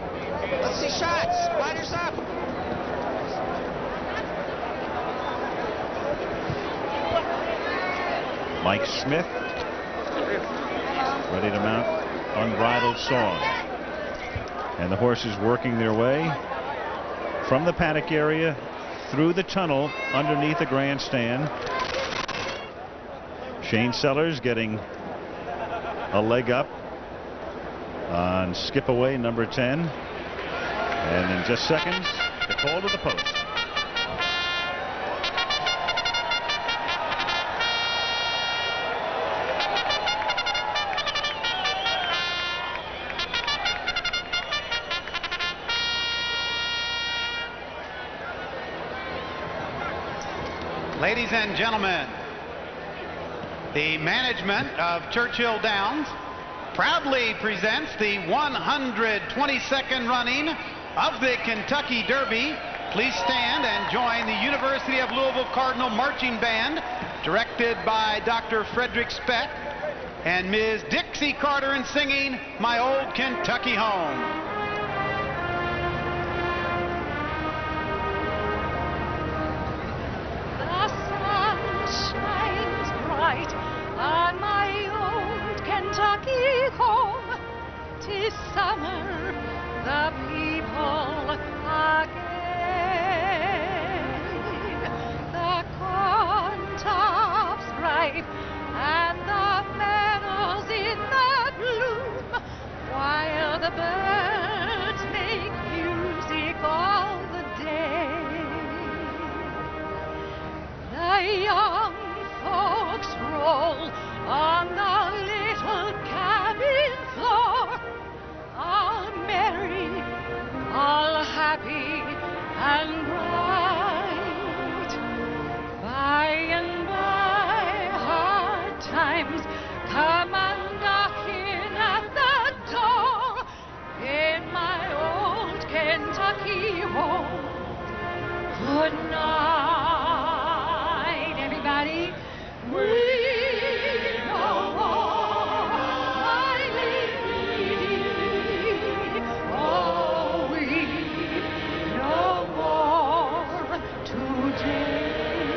Let's see shots. Riders up. Mike Smith ready to mount Unbridled Song. And the horses working their way from the paddock area through the tunnel underneath the grandstand. Shane Sellers getting a leg up on skip away number 10. And in just seconds, the call to the post. Ladies and gentlemen, the management of Churchill Downs proudly presents the 122nd running of the Kentucky Derby. Please stand and join the University of Louisville Cardinal Marching Band, directed by Dr. Frederick Speck, and Ms. Dixie Carter, in singing My Old Kentucky Home. On my old Kentucky home, 'tis summer, the people are gay. The corn tops ripe and the meadows in the bloom, while the birds make music all the day. The young folks roll on the little cabin floor, all merry, all happy and bright. By and by, hard times come a-knocking at the door in my old Kentucky home. Good night, everybody. We no more, my lady. Oh, we no more today.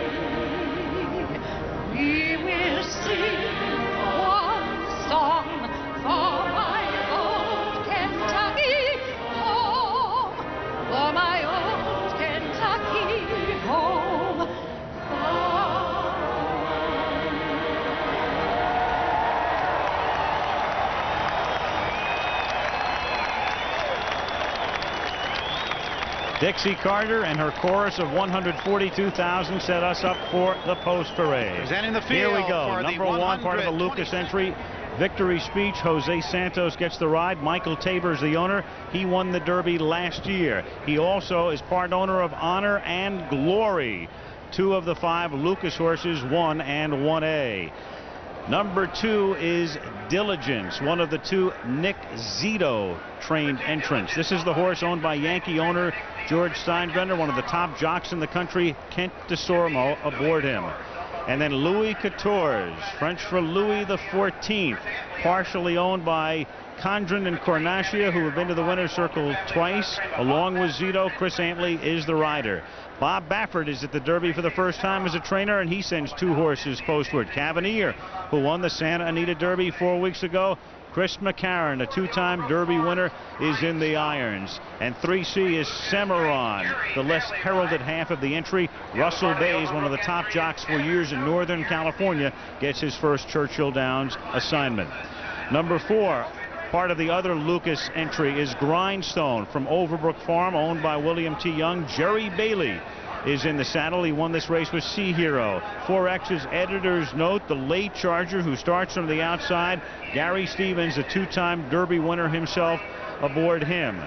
Dixie Carter and her chorus of 142,000 set us up for the post parade. Presenting the Here we field go. for the Number one, part of the Lukas entry. Victory speech. Jose Santos gets the ride. Michael Tabor's the owner. He won the Derby last year. He also is part owner of Honor and Glory. 2 of the 5 Lukas horses, 1 and 1A. Number 2 is Diligence, one of the 2 Nick Zito trained entrants. This is the horse owned by Yankee owner George Steinbrenner, one of the top jocks in the country. Kent DeSormo aboard him. And then Louis XIV, French for Louis XIV, partially owned by Condren and Cornacia, who have been to the winner's circle twice. Along with Zito, Chris Antley is the rider. Bob Baffert is at the Derby for the first time as a trainer, and he sends 2 horses postward. Cavonnier, who won the Santa Anita Derby 4 weeks ago. Chris McCarron, a 2-time Derby winner, is in the irons. And 3C is Cimarron, the less heralded half of the entry. Russell Bays, one of the top jocks for years in Northern California, gets his first Churchill Downs assignment. Number 4, part of the other Lukas entry, is Grindstone from Overbrook Farm, owned by William T. Young. Jerry Bailey is in the saddle. He won this race with Sea Hero. 4X's editor's note, the late charger who starts from the outside. Gary Stevens, a 2-time Derby winner himself, aboard him.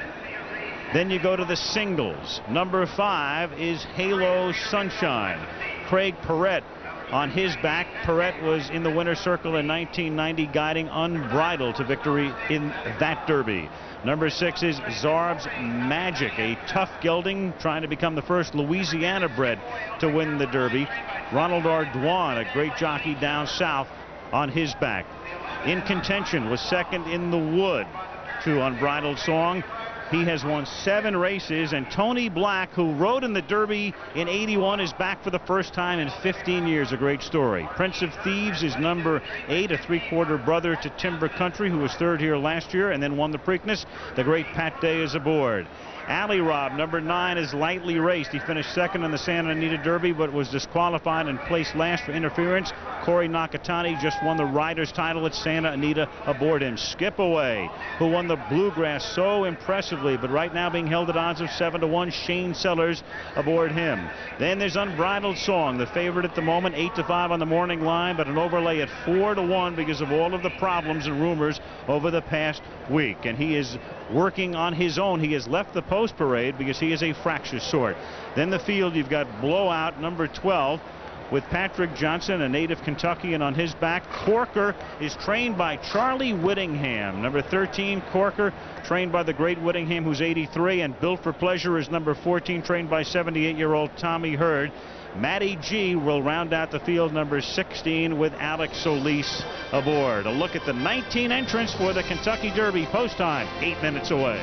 Then you go to the singles. Number 5 is Halo Sunshine. Craig Perrette on his back. Perrette was in the winner's circle in 1990, guiding Unbridled to victory in that Derby. Number 6 is Zarb's Magic, a tough gelding trying to become the first Louisiana bred to win the Derby. Ronald Ardoin, a great jockey down south, on his back. In contention was second in the Wood to Unbridled Song. He has won 7 races, and Tony Black, who rode in the Derby in '81, is back for the first time in 15 years. A great story. Prince of Thieves is number 8, a 3/4 brother to Timber Country, who was 3rd here last year and then won the Preakness. The great Pat Day is aboard. Alley Rob, number 9, is lightly raced. He finished 2nd in the Santa Anita Derby, but was disqualified and placed last for interference. Corey Nakatani just won the rider's title at Santa Anita aboard him. Skip Away, who won the Bluegrass so impressively, but right now being held at odds of 7-1. Shane Sellers aboard him. Then there's Unbridled Song, the favorite at the moment, 8-5 on the morning line, but an overlay at 4-1 because of all of the problems and rumors over the past week. And he is working on his own. He has left the post parade because he is a fractious sort. Then the field, you've got Blowout, number 12, with Patrick Johnson, a native Kentuckian, on his back. Corker is trained by Charlie Whittingham. Number 13, Corker, trained by the great Whittingham, who's 83, and Built for Pleasure is number 14, trained by 78-year-old Tommy Hurd. Matty G will round out the field, number 16, with Alex Solis aboard. A look at the 19 entrants for the Kentucky Derby. Post time, 8 minutes away.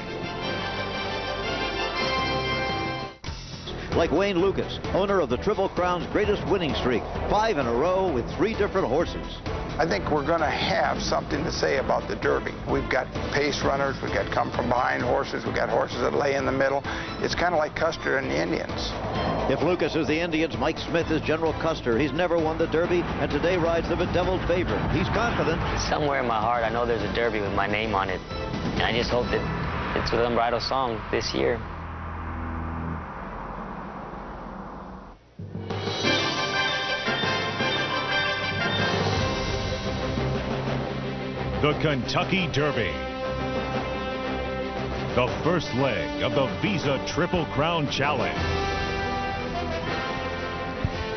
Like Wayne Lukas, owner of the Triple Crown's greatest winning streak, 5 in a row with 3 different horses. I think we're going to have something to say about the Derby. We've got pace runners, we've got come from behind horses, we've got horses that lay in the middle. It's kind of like Custer and the Indians. If Lukas is the Indians, Mike Smith is General Custer. He's never won the Derby and today rides the bedeviled favorite. He's confident. Somewhere in my heart, I know there's a Derby with my name on it, and I just hope that it's with Unbridled Song this year. The Kentucky Derby. The first leg of the Visa Triple Crown Challenge.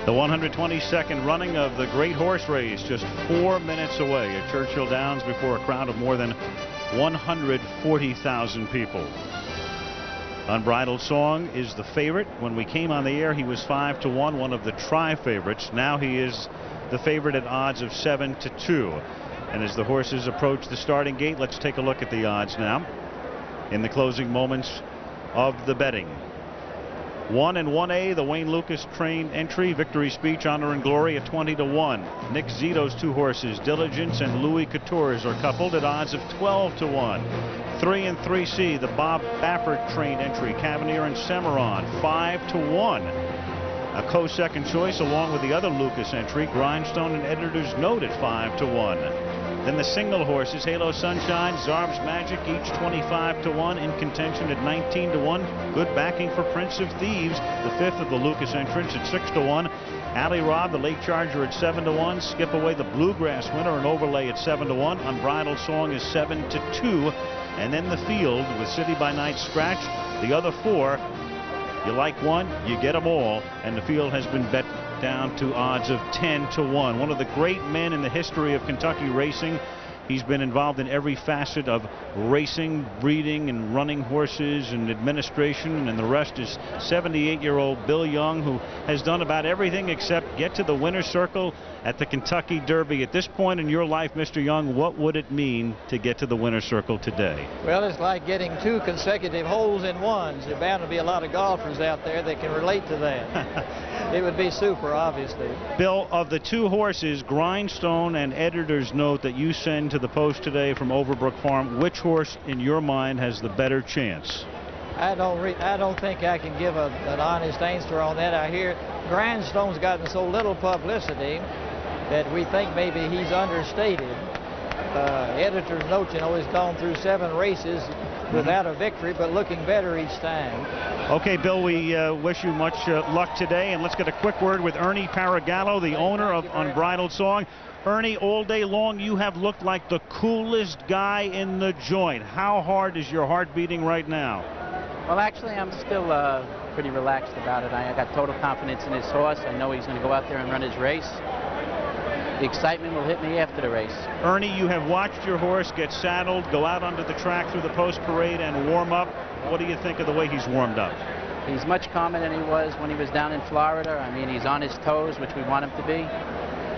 The 122nd running of the great horse race, just 4 minutes away at Churchill Downs before a crowd of more than 140,000 people. Unbridled Song is the favorite. When we came on the air, he was 5-1, one of the tri-favorites. Now he is the favorite at odds of 7-2. And as the horses approach the starting gate, let's take a look at the odds now in the closing moments of the betting. 1 and 1A, the Wayne Lukas trained entry. Victory Speech, Honor and Glory at 20-1. Nick Zito's 2 horses, Diligence and Louis XIV, are coupled at odds of 12-1. 3 and 3C, the Bob Baffert trained entry, Cavonnier and Cimarron, 5-1. A co-second choice along with the other Lukas entry, Grindstone and Editor's Note at 5-1. Then the single horses, Halo Sunshine, Zarb's Magic, each 25-1, in contention at 19-1. Good backing for Prince of Thieves, the fifth of the Lukas entrants, at 6-1. Alley Rob, the late charger, at 7-1. Skip Away, the Bluegrass winner, an overlay at 7-1. Unbridled Song is 7-2. And then the field with City by Night scratch. The other four, you like one, you get them all. And the field has been bet down to odds of 10-1. One of the great men in the history of Kentucky racing. He's been involved in every facet of racing, breeding, and running horses, and administration, and the rest is 78-year-old Bill Young, who has done about everything except get to the winner's circle at the Kentucky Derby. At this point in your life, Mr. Young, what would it mean to get to the winner's circle today? Well, it's like getting 2 consecutive holes in ones. There are bound to be a lot of golfers out there that can relate to that. It would be super, obviously. Bill, of the 2 horses, Grindstone and Editor's Note, that you send to the post today from Overbrook Farm, which horse in your mind has the better chance? I don't think I can give an honest answer on that. I hear Grindstone's gotten so little publicity that we think maybe he's understated. Editor's Note, you know, has gone through 7 races without a victory, but looking better each time. Okay, Bill, we wish you much luck today, and let's get a quick word with Ernie Paragallo, the owner of Unbridled Song. Ernie, all day long you have looked like the coolest guy in the joint. How hard is your heart beating right now? Well, actually, I'm still pretty relaxed about it. I got total confidence in this horse. I know he's going to go out there and run his race. The excitement will hit me after the race. Ernie, you have watched your horse get saddled, go out onto the track through the post parade, and warm up. What do you think of the way he's warmed up? He's much calmer than he was when he was down in Florida. I mean, he's on his toes, which we want him to be.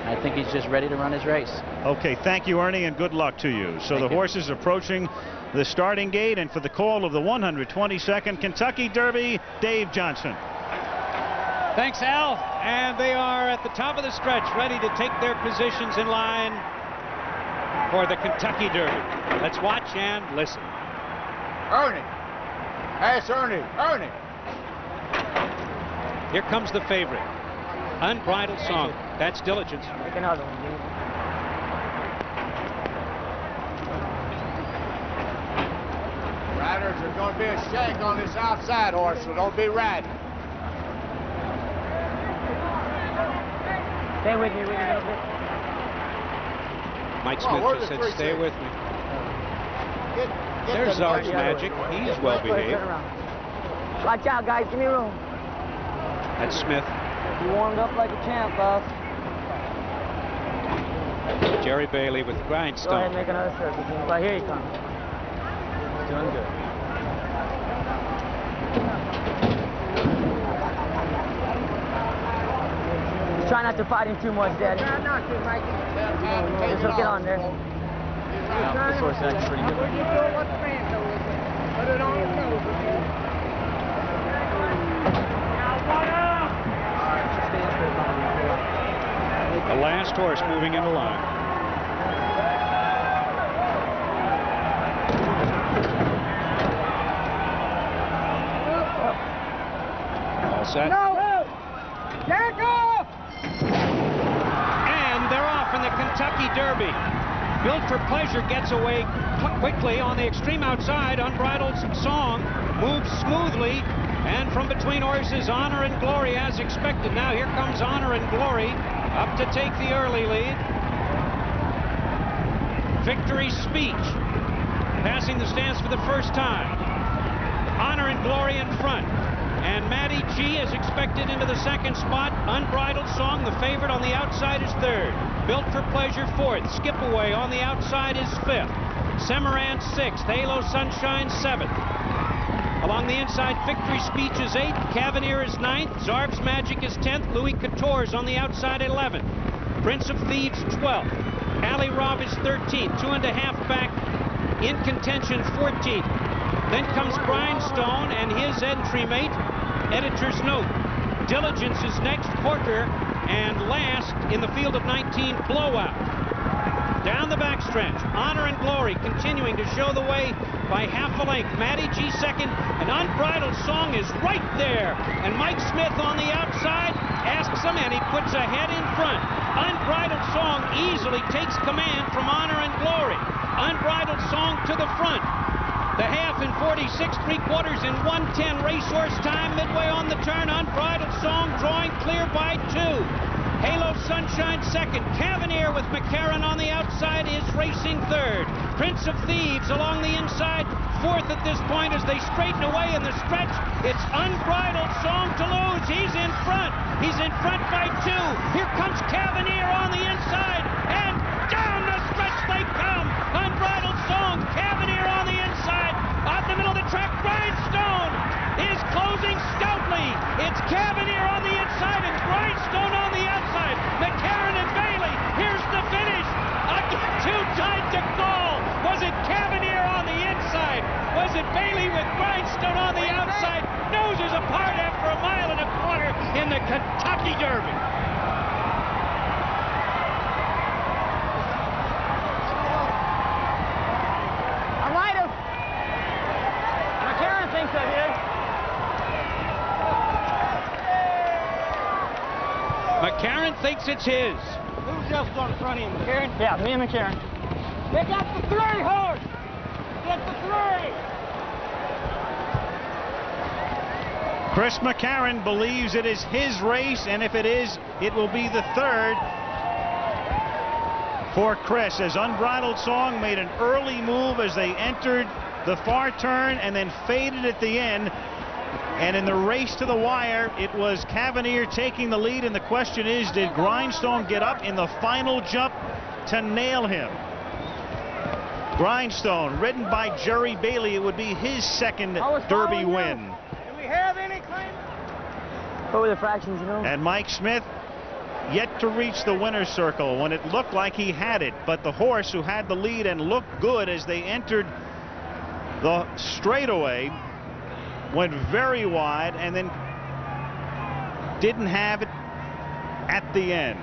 I think he's just ready to run his race. Okay, thank you, Ernie, and good luck to you. So the horse is approaching the starting gate, and for the call of the 122nd Kentucky Derby, Dave Johnson. Thanks, Al. And they are at the top of the stretch, ready to take their positions in line for the Kentucky Derby. Let's watch and listen. Ernie. Hey, it's Ernie. Ernie. Here comes the favorite. Unbridled Song. That's Diligence. Make another one, dude. Riders, there's going to be a shank on this outside horse, so don't be riding. Stay with me a little bit. Mike Smith just said, stay with me. There's Zarb's Magic. He's well behaved. Watch out, guys. Give me room. That's Smith. You warmed up like a champ, boss. Jerry Bailey with Grindstone. Go ahead and make another circle. Right, here he comes. He's doing good. Just try not to fight him too much, Daddy. Just hook it on there. Yeah, this horse is actually pretty good. Put it on his nose. The last horse moving into line. All set. No! Let go! And they're off in the Kentucky Derby. Built for Pleasure gets away quickly on the extreme outside. Unbridled Song moves smoothly. And from between horses, Honor and Glory as expected. Now here comes Honor and Glory up to take the early lead. Victory Speech passing the stands for the first time. Honor and Glory in front. And Matty G is expected into the second spot. Unbridled Song, the favorite on the outside, is third. Built for Pleasure, fourth. Skip Away on the outside is fifth. Semirant, sixth. Halo Sunshine, seventh. Along the inside, Victory Speech is 8th, Cavonnier is 9th, Zarb's Magic is 10th, Louis Couture's on the outside 11th, Prince of Thieves 12th, Alley Rob is 13th, 2.5 back, in contention 14th. Then comes Grindstone and his entry mate, Editor's Note. Diligence is next, Corker, and last in the field of 19, Blowout. Down the backstretch, Honor and Glory continuing to show the way by half a length. Matty G second, and Unbridled Song is right there. And Mike Smith on the outside asks him, and he puts a head in front. Unbridled Song easily takes command from Honor and Glory. Unbridled Song to the front. The half in 46 3/4 in 1:10 racehorse time. Midway on the turn, Unbridled Song drawing clear by 2. Halo Sunshine second. Cavonnier with McCarron on the outside is racing third. Prince of Thieves along the inside, fourth at this point as they straighten away in the stretch. It's Unbridled Song to lose. He's in front. He's in front by 2. Here comes Cavonnier on the inside, and down the stretch they come. Unbridled Song, Cavonnier on the inside. Out the middle of the track, Grindstone is closing stoutly. It's Cavonnier on the inside and Grindstone on the outside. McCarron and Bailey, here's the finish. Again, too tight to call. Was it Cavonnier on the inside? Was it Bailey with Grindstone on the outside? Noses apart after a mile and a quarter in the Kentucky Derby. I might have. McCarron thinks I did. McCarron thinks it's his. Who's just on the front end, McCarron? Yeah, me and McCarron. They got the 3 horse. Get the 3. Chris McCarron believes it is his race, and if it is, it will be the 3rd for Chris, as Unbridled Song made an early move as they entered the far turn and then faded at the end. And in the race to the wire, it was Cavonnier taking the lead, and the question is, did Grindstone get up in the final jump to nail him? Grindstone, ridden by Jerry Bailey, it would be his 2nd Derby win. Do we have any claim? What were the fractions, you know? And Mike Smith yet to reach the winner's circle when it looked like he had it, but the horse who had the lead and looked good as they entered the straightaway went very wide and then didn't have it at the end.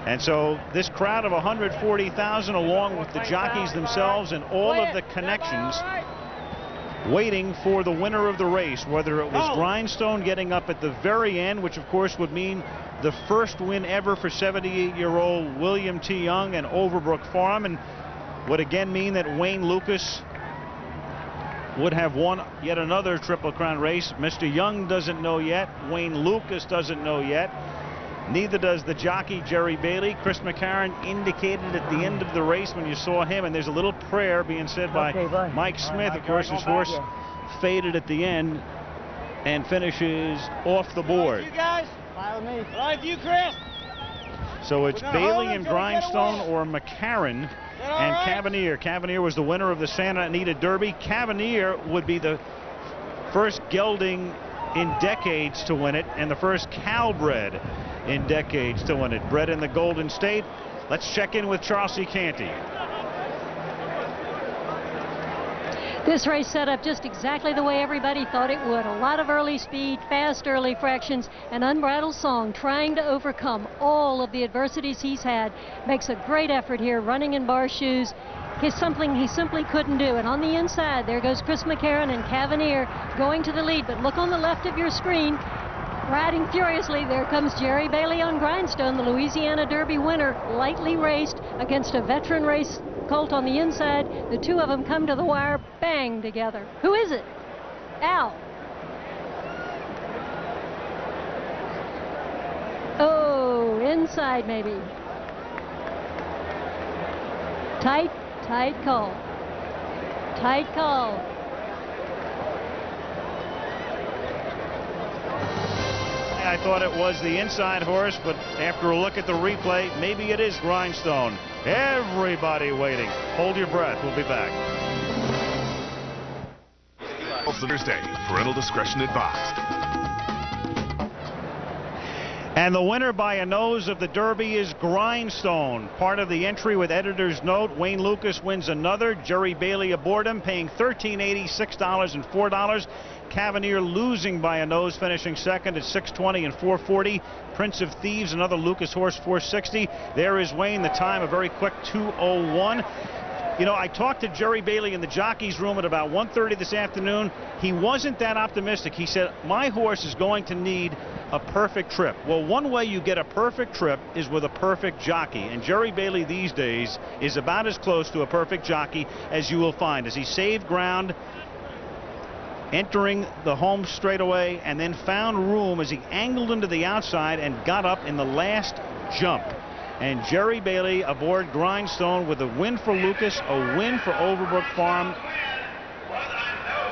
And so this crowd of 140,000, along with the jockeys themselves and all of the connections, waiting for the winner of the race, whether it was Grindstone getting up at the very end, which of course would mean the first win ever for 78-year-old William T. Young and Overbrook Farm, and would again mean that Wayne Lukas would have won yet another Triple Crown race. Mr. Young doesn't know yet. Wayne Lukas doesn't know yet. Neither does the jockey Jerry Bailey. Chris McCarron indicated at the end of the race when you saw him, and there's a little prayer being said by Mike Smith. Of course, his horse faded at the end and finishes off the board. You guys, follow me. Right, you, Chris. So it's Bailey and Grindstone or McCarron and Cavonnier. Cavonnier was the winner of the Santa Anita Derby. Cavonnier would be the first gelding in decades to win it, and the first Calbred in decades to win it. Bred in the Golden State. Let's check in with Charles C. Canty. This race set up just exactly the way everybody thought it would. A lot of early speed, fast early fractions, and Unbridled Song trying to overcome all of the adversities he's had. Makes a great effort here, running in bar shoes. It's something he simply couldn't do. And on the inside, there goes Chris McCarron and Cavonnier going to the lead. But look on the left of your screen. Riding furiously, there comes Jerry Bailey on Grindstone, the Louisiana Derby winner, lightly raced against a veteran race colt on the inside. The two of them come to the wire, bang, together. Who is it? Al. Oh, inside maybe. Tight call. Tight call. I thought it was the inside horse, but after a look at the replay, maybe it is Grindstone. Everybody waiting. Hold your breath. We'll be back. Thursday, parental discretion advised. And the winner by a nose of the Derby is Grindstone. Part of the entry with editor's note. Wayne Lukas wins another. Jerry Bailey aboard him, paying $13.80, $6 and $4. Cavonnier losing by a nose, finishing second at $6.20 and $4.40. Prince of Thieves, another Lukas horse, $4.60. There is Wayne. The time a very quick 2:01. You know, I talked to Jerry Bailey in the jockey's room at about 1:30 this afternoon. He wasn't that optimistic. He said, my horse is going to need a perfect trip. Well, one way you get a perfect trip is with a perfect jockey. And Jerry Bailey these days is about as close to a perfect jockey as you will find, as he saved ground entering the home straightaway and then found room as he angled into the outside and got up in the last jump. And Jerry Bailey aboard Grindstone with a win for Lukas, a win for Overbrook Farm,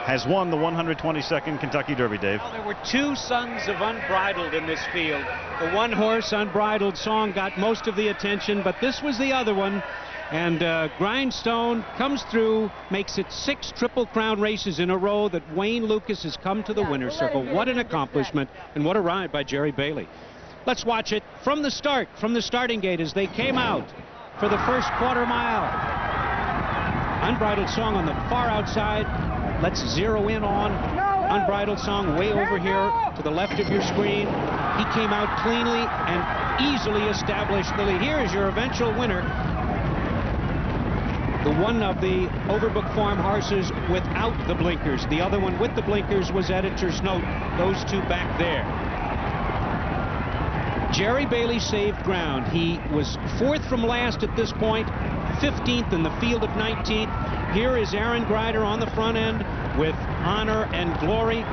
has won the 122nd Kentucky Derby, Dave. Well, there were two sons of Unbridled in this field. The one horse, Unbridled Song, got most of the attention, but this was the other one. And Grindstone comes through, makes it 6 Triple Crown races in a row that Wayne Lukas has come to the winner's circle. What an accomplishment, and what a ride by Jerry Bailey. Let's watch it from the start, from the starting gate as they came out for the first quarter mile. Unbridled Song on the far outside. Let's zero in on Unbridled Song way over here to the left of your screen. He came out cleanly and easily established the lead. Here is your eventual winner. The one of the Overbrook Farm horses without the blinkers. The other one with the blinkers was editor's note. Those two back there. Jerry Bailey saved ground. He was 4th from last at this point, 15th in the field of 19th. Here is Aaron Grider on the front end with Honor and Glory.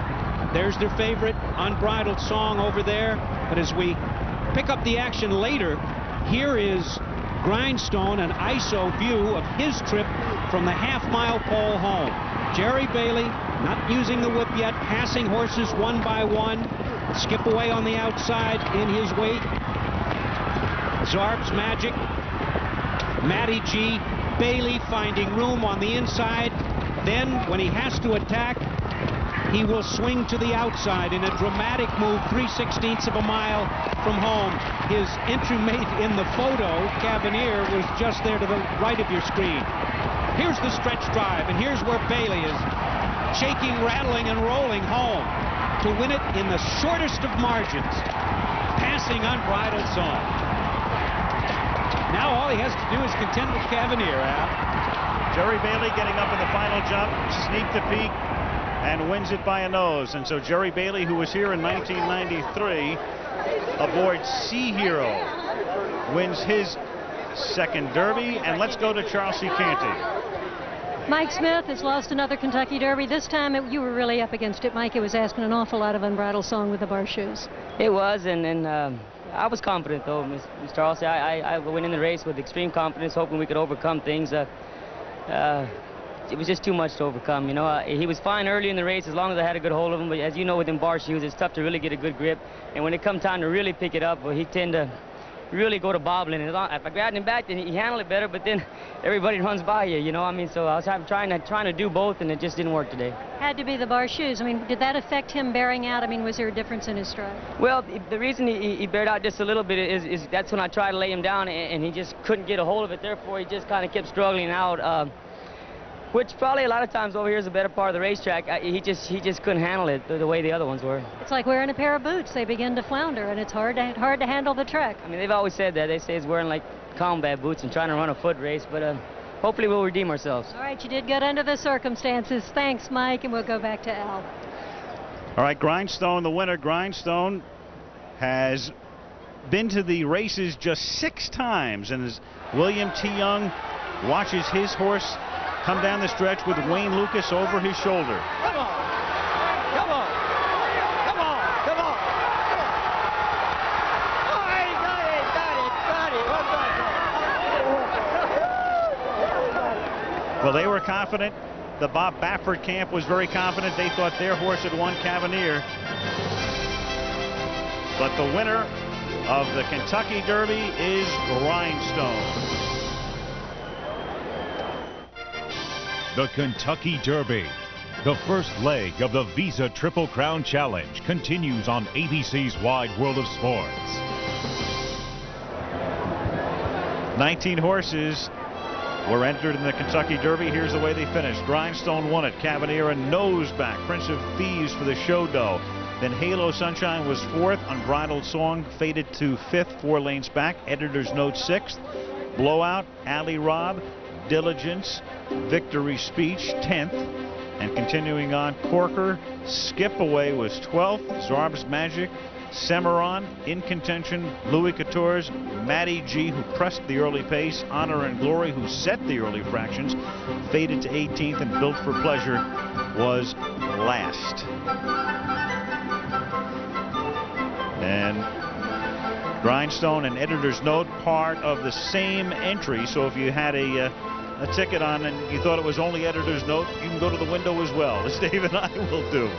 There's their favorite, Unbridled Song over there. But as we pick up the action later, here is Grindstone, an ISO view of his trip from the half-mile pole home. Jerry Bailey not using the whip yet, passing horses one by one. Skip away on the outside in his wake. Zarb's Magic, Matty G, Bailey finding room on the inside. Then when he has to attack, he will swing to the outside in a dramatic move, 3/16 of a mile from home. His entry mate in the photo, Cavonnier, was just there to the right of your screen. Here's the stretch drive, and here's where Bailey is shaking, rattling, and rolling home to win it in the shortest of margins, passing Unbridled Song. Now all he has to do is contend with Cavonnier, Al. Jerry Bailey getting up in the final jump, sneak to peak, and wins it by a nose. And so Jerry Bailey, who was here in 1993 aboard Sea Hero, wins his second Derby. And let's go to Charles C. Canty. Mike Smith has lost another Kentucky Derby. This time you were really up against it, Mike. It was asking an awful lot of Unbridled Song with the bar shoes. It was, and I was confident, though, Mr. Halsey. I went in the race with extreme confidence, hoping we could overcome things. It was just too much to overcome, you know. He was fine early in the race as long as I had a good hold of him, but as you know, with them bar shoes, it's tough to really get a good grip. And when it come time to really pick it up, well, he tend to really go to bobbling. And if I grabbed him back, then he handled it better, but then everybody runs by you, you know. I mean, so I was trying to do both, and it just didn't work today. Had to be the bar shoes. I mean, did that affect him bearing out? I mean, was there a difference in his stride? Well, the reason he bared out just a little bit is that's when I tried to lay him down, and he just couldn't get a hold of it. Therefore, he just kind of kept struggling out. Which probably a lot of times over here is a better part of the racetrack. He just couldn't handle it the way the other ones were. It's like wearing a pair of boots. They begin to flounder, and it's hard to handle the track. I mean, they've always said that. They say it's wearing like combat boots and trying to run a foot race, but hopefully we'll redeem ourselves. All right, you did good under the circumstances. Thanks, Mike, and we'll go back to Al. All right, Grindstone, the winner. Grindstone has been to the races just 6 times, and as William T. Young watches his horse come down the stretch with Wayne Lukas over his shoulder. Come on! Come on! Come on! Come on! Oh, he got it! Well, they were confident. The Bob Baffert camp was very confident. They thought their horse had won Cavonnier. But the winner of the Kentucky Derby is Grindstone. The Kentucky Derby, the first leg of the Visa Triple Crown Challenge, continues on ABC's Wide World of Sports. 19 horses were entered in the Kentucky Derby. Here's the way they finished. Grindstone won it. Cavonnier and Noseback. Prince of Thieves for the show dough. Then Halo Sunshine was 4th. Unbridled Song faded to 5th, 4 lanes back. Editor's note 6th. Blowout, Alley Rob, Diligence, Victory Speech, 10th. And continuing on, Corker, Skip Away was 12th. Zarb's Magic, Cimarron in contention. Louis Quatorze, Matty G, who pressed the early pace. Honor and Glory, who set the early fractions, faded to 18th, and Built for Pleasure was last. And Grindstone and editor's note, part of the same entry. So if you had a ticket on and you thought it was only editor's note, you can go to the window as well, as Dave and I will do.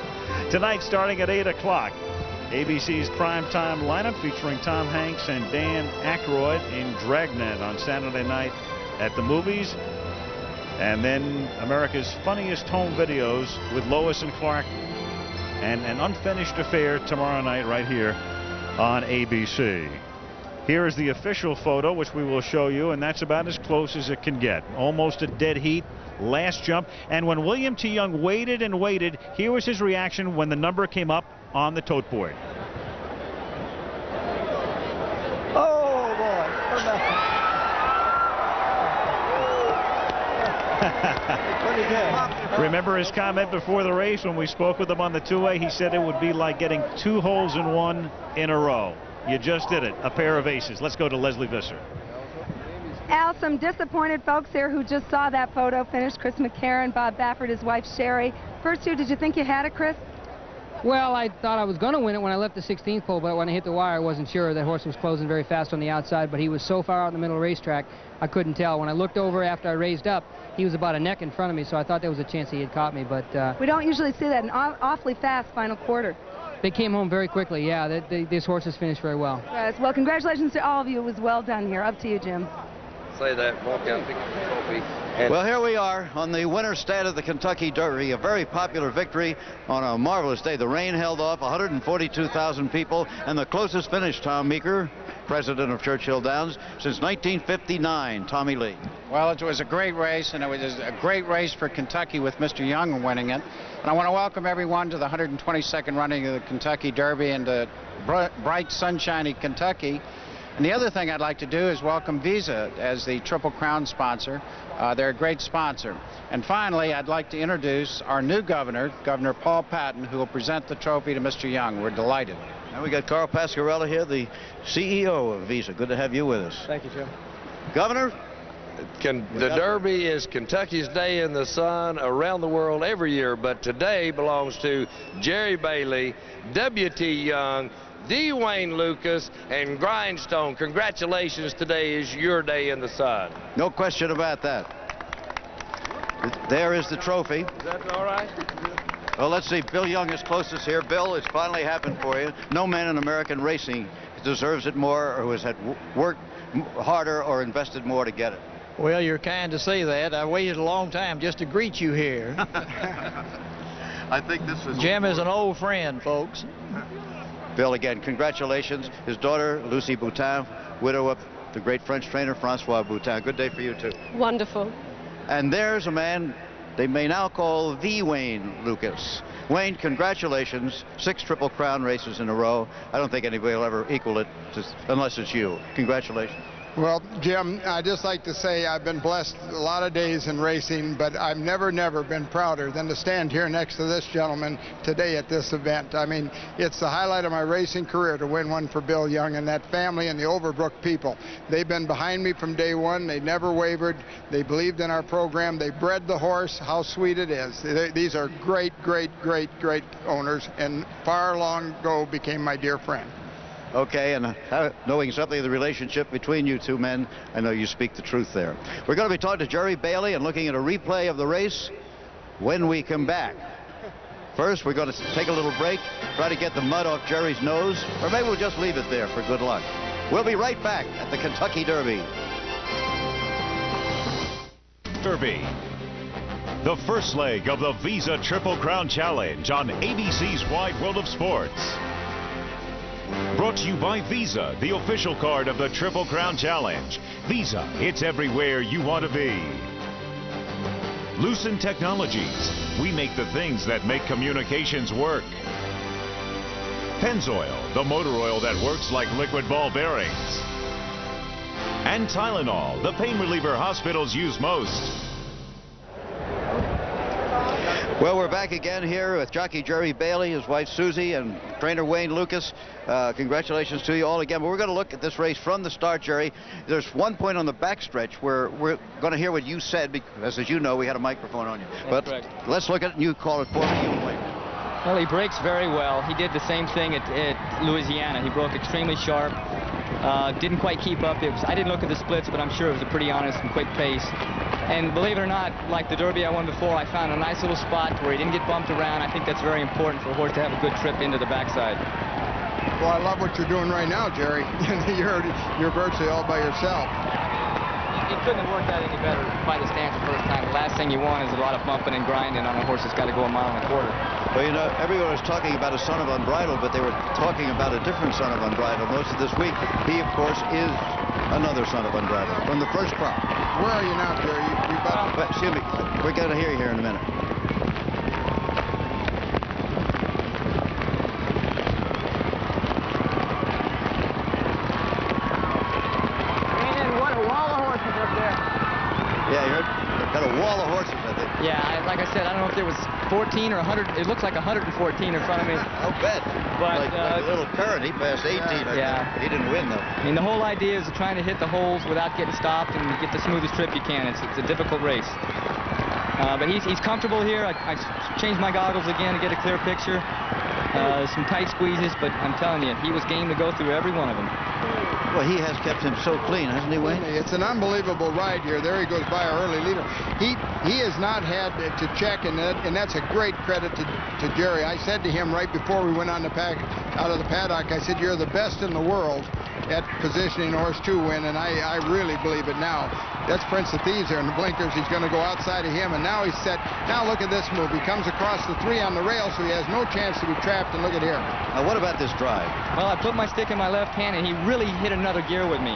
Tonight, starting at 8 o'clock, ABC's primetime lineup featuring Tom Hanks and Dan Aykroyd in Dragnet on Saturday night at the movies. And then America's Funniest Home Videos with Lois and Clark and An Unfinished Affair tomorrow night right here on ABC. Here is the official photo, which we will show you, and that's about as close as it can get. Almost a dead heat. Last jump. And when William T. Young waited and waited, here was his reaction when the number came up on the tote board. Oh, boy. Pretty good. Remember his comment before the race when we spoke with him on the two-way? He said it would be like getting 2 holes in one in a row. You just did it. A pair of aces. Let's go to Leslie Visser. Al, some disappointed folks here who just saw that photo finish. Chris McCarron, Bob Baffert, his wife Sherry. First two, did you think you had it, Chris? Well, I thought I was going to win it when I left the 16th pole, but when I hit the wire, I wasn't sure. That horse was closing very fast on the outside, but he was so far out in the middle of the racetrack, I couldn't tell. When I looked over after I raised up, he was about a neck in front of me, so I thought there was a chance he had caught me. But we don't usually see that. An awfully fast final quarter. They came home very quickly. Yeah, these horses finished very well. Yes, well, congratulations to all of you. It was well done here. Up to you, Jim. Say that, walk out, pick up the trophy. Well, here we are on the winner's stand of the Kentucky Derby, a very popular victory on a marvelous day. The rain held off 142,000 people, and the closest finish, Tom Meeker, president of Churchill Downs, since 1959. Tommy Lee. Well, it was a great race, and it was a great race for Kentucky with Mr. Young winning it. And I want to welcome everyone to the 122nd running of the Kentucky Derby into bright, sunshiny Kentucky. And the other thing I'd like to do is welcome Visa as the Triple Crown sponsor. They're a great sponsor. And finally, I'd like to introduce our new governor, Governor Paul Patton, who will present the trophy to Mr. Young. We're delighted. And we got Carl Pasquarella here, the CEO of Visa. Good to have you with us. Thank you, Jim. Governor? The Derby is Kentucky's day in the sun around the world every year, but today belongs to Jerry Bailey, W.T. Young, D. Wayne Lukas, and Grindstone. Congratulations, today is your day in the sun. No question about that. There is the trophy. Is that all right? Well, let's see. Bill Young is closest here. Bill, it's finally happened for you. No man in American racing deserves it more or who has had worked harder or invested more to get it. Well, you're kind to say that. I waited a long time just to greet you here. I think this is... Jim is an old friend, folks. Bill, again, congratulations. His daughter, Lucy Boutin, widow of the great French trainer, Francois Boutin. Good day for you, too. Wonderful. And there's a man they may now call the Wayne Lukas. Wayne, congratulations. 6 Triple Crown races in a row. I don't think anybody will ever equal it unless it's you. Congratulations. Well, Jim, I'd just like to say I've been blessed a lot of days in racing, but I've never been prouder than to stand here next to this gentleman today at this event. I mean, it's the highlight of my racing career to win one for Bill Young and that family and the Overbrook people. They've been behind me from day one. They never wavered. They believed in our program. They bred the horse. How sweet it is. These are great, great, great, great owners, and far long ago became my dear friend. Okay, and knowing something of the relationship between you two men, I know you speak the truth there. We're going to be talking to Jerry Bailey and looking at a replay of the race when we come back. First, we're going to take a little break, try to get the mud off Jerry's nose, or maybe we'll just leave it there for good luck. We'll be right back at the Kentucky Derby. Derby. The first leg of the Visa Triple Crown Challenge on ABC's Wide World of Sports. Brought to you by Visa, the official card of the Triple Crown Challenge. Visa, it's everywhere you want to be. Lucent Technologies, we make the things that make communications work. Pennzoil, the motor oil that works like liquid ball bearings. and Tylenol, the pain reliever hospitals use most. Well, we're back again here with jockey Jerry Bailey, his wife Susie, and trainer Wayne Lukas. Congratulations to you all again. But we're going to look at this race from the start, Jerry. There's one point on the backstretch where we're going to hear what you said, because, as you know, we had a microphone on you. But correct. Let's look at it, and you call it for me. You and Wayne. Well, he breaks very well. He did the same thing at Louisiana. He broke extremely sharp. Didn't quite keep up. I didn't look at the splits, but I'm sure it was a pretty honest and quick pace. And believe it or not, like the Derby I won before, I found a nice little spot where he didn't get bumped around. I think that's very important for a horse to have a good trip into the backside. Well, I love what you're doing right now, Jerry. You're virtually all by yourself. It couldn't have worked out any better by the stance the first time. The last thing you want is a lot of bumping and grinding on a horse that's got to go a mile and a quarter. Well, you know, everyone was talking about a son of Unbridled, but they were talking about a different son of Unbridled most of this week. He, of course, is another son of Unbridled from the first crop. Where are you now, Jerry? Excuse me. We're going to hear you here in a minute. What a wall of horses up there. Yeah, you heard? Got a wall of horses, I think. Yeah, like I said, I don't know if there was 14 or 100. It looks like 114 in front of me. I'll bet. But like a little current, he passed 18. Yeah. He didn't win, though. I mean, the whole idea is trying to hit the holes without getting stopped and get the smoothest trip you can. It's a difficult race. But he's comfortable here. I changed my goggles again to get a clear picture. Some tight squeezes, but I'm telling you, he was game to go through every one of them. Well, he has kept him so clean, hasn't he, Wayne? It's an unbelievable ride here. There he goes by our early leader. He has not had to check, and that's a great credit to Jerry. I said to him right before we went on out of the paddock, I said, you're the best in the world at positioning horse to win, and I really believe it now. That's Prince of Thieves there in the blinkers. He's going to go outside of him, and now he's set. Now look at this move. He comes across the 3 on the rail, so he has no chance to be trapped, and look at here. Now, what about this drive? Well, I put my stick in my left hand, and he really hit another gear with me.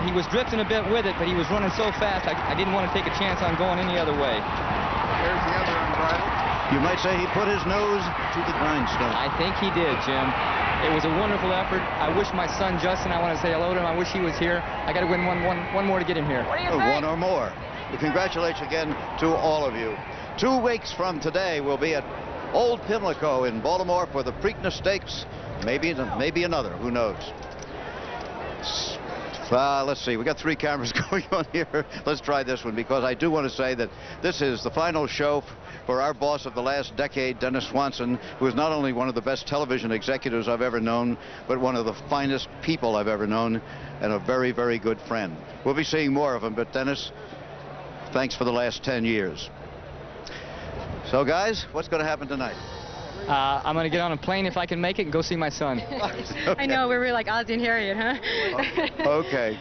He was drifting a bit with it, but he was running so fast, I didn't want to take a chance on going any other way. There's the other Unbridled. You might say he put his nose to the grindstone. I think he did, Jim. It was a wonderful effort. I wish my son Justin, I want to say hello to him. I wish he was here. I got to win one more to get him here. What do you think? One or more. Well, congratulations again to all of you. 2 weeks from today, we'll be at Old Pimlico in Baltimore for the Preakness Stakes. Maybe another. Who knows? Let's see. We got 3 cameras going on here. Let's try this one, because I do want to say that this is the final show for our boss of the last decade, Dennis Swanson, who is not only one of the best television executives I've ever known, but one of the finest people I've ever known, and a very, very good friend. We'll be seeing more of him, but Dennis, thanks for the last 10 years. So, guys, what's going to happen tonight? I'm going to get on a plane if I can make it and go see my son. Okay. I know, we're really like Ozzie and Harriet, huh? Okay.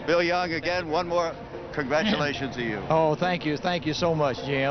Bill Young, again, one more congratulations to you. Oh, thank you so much, Jim.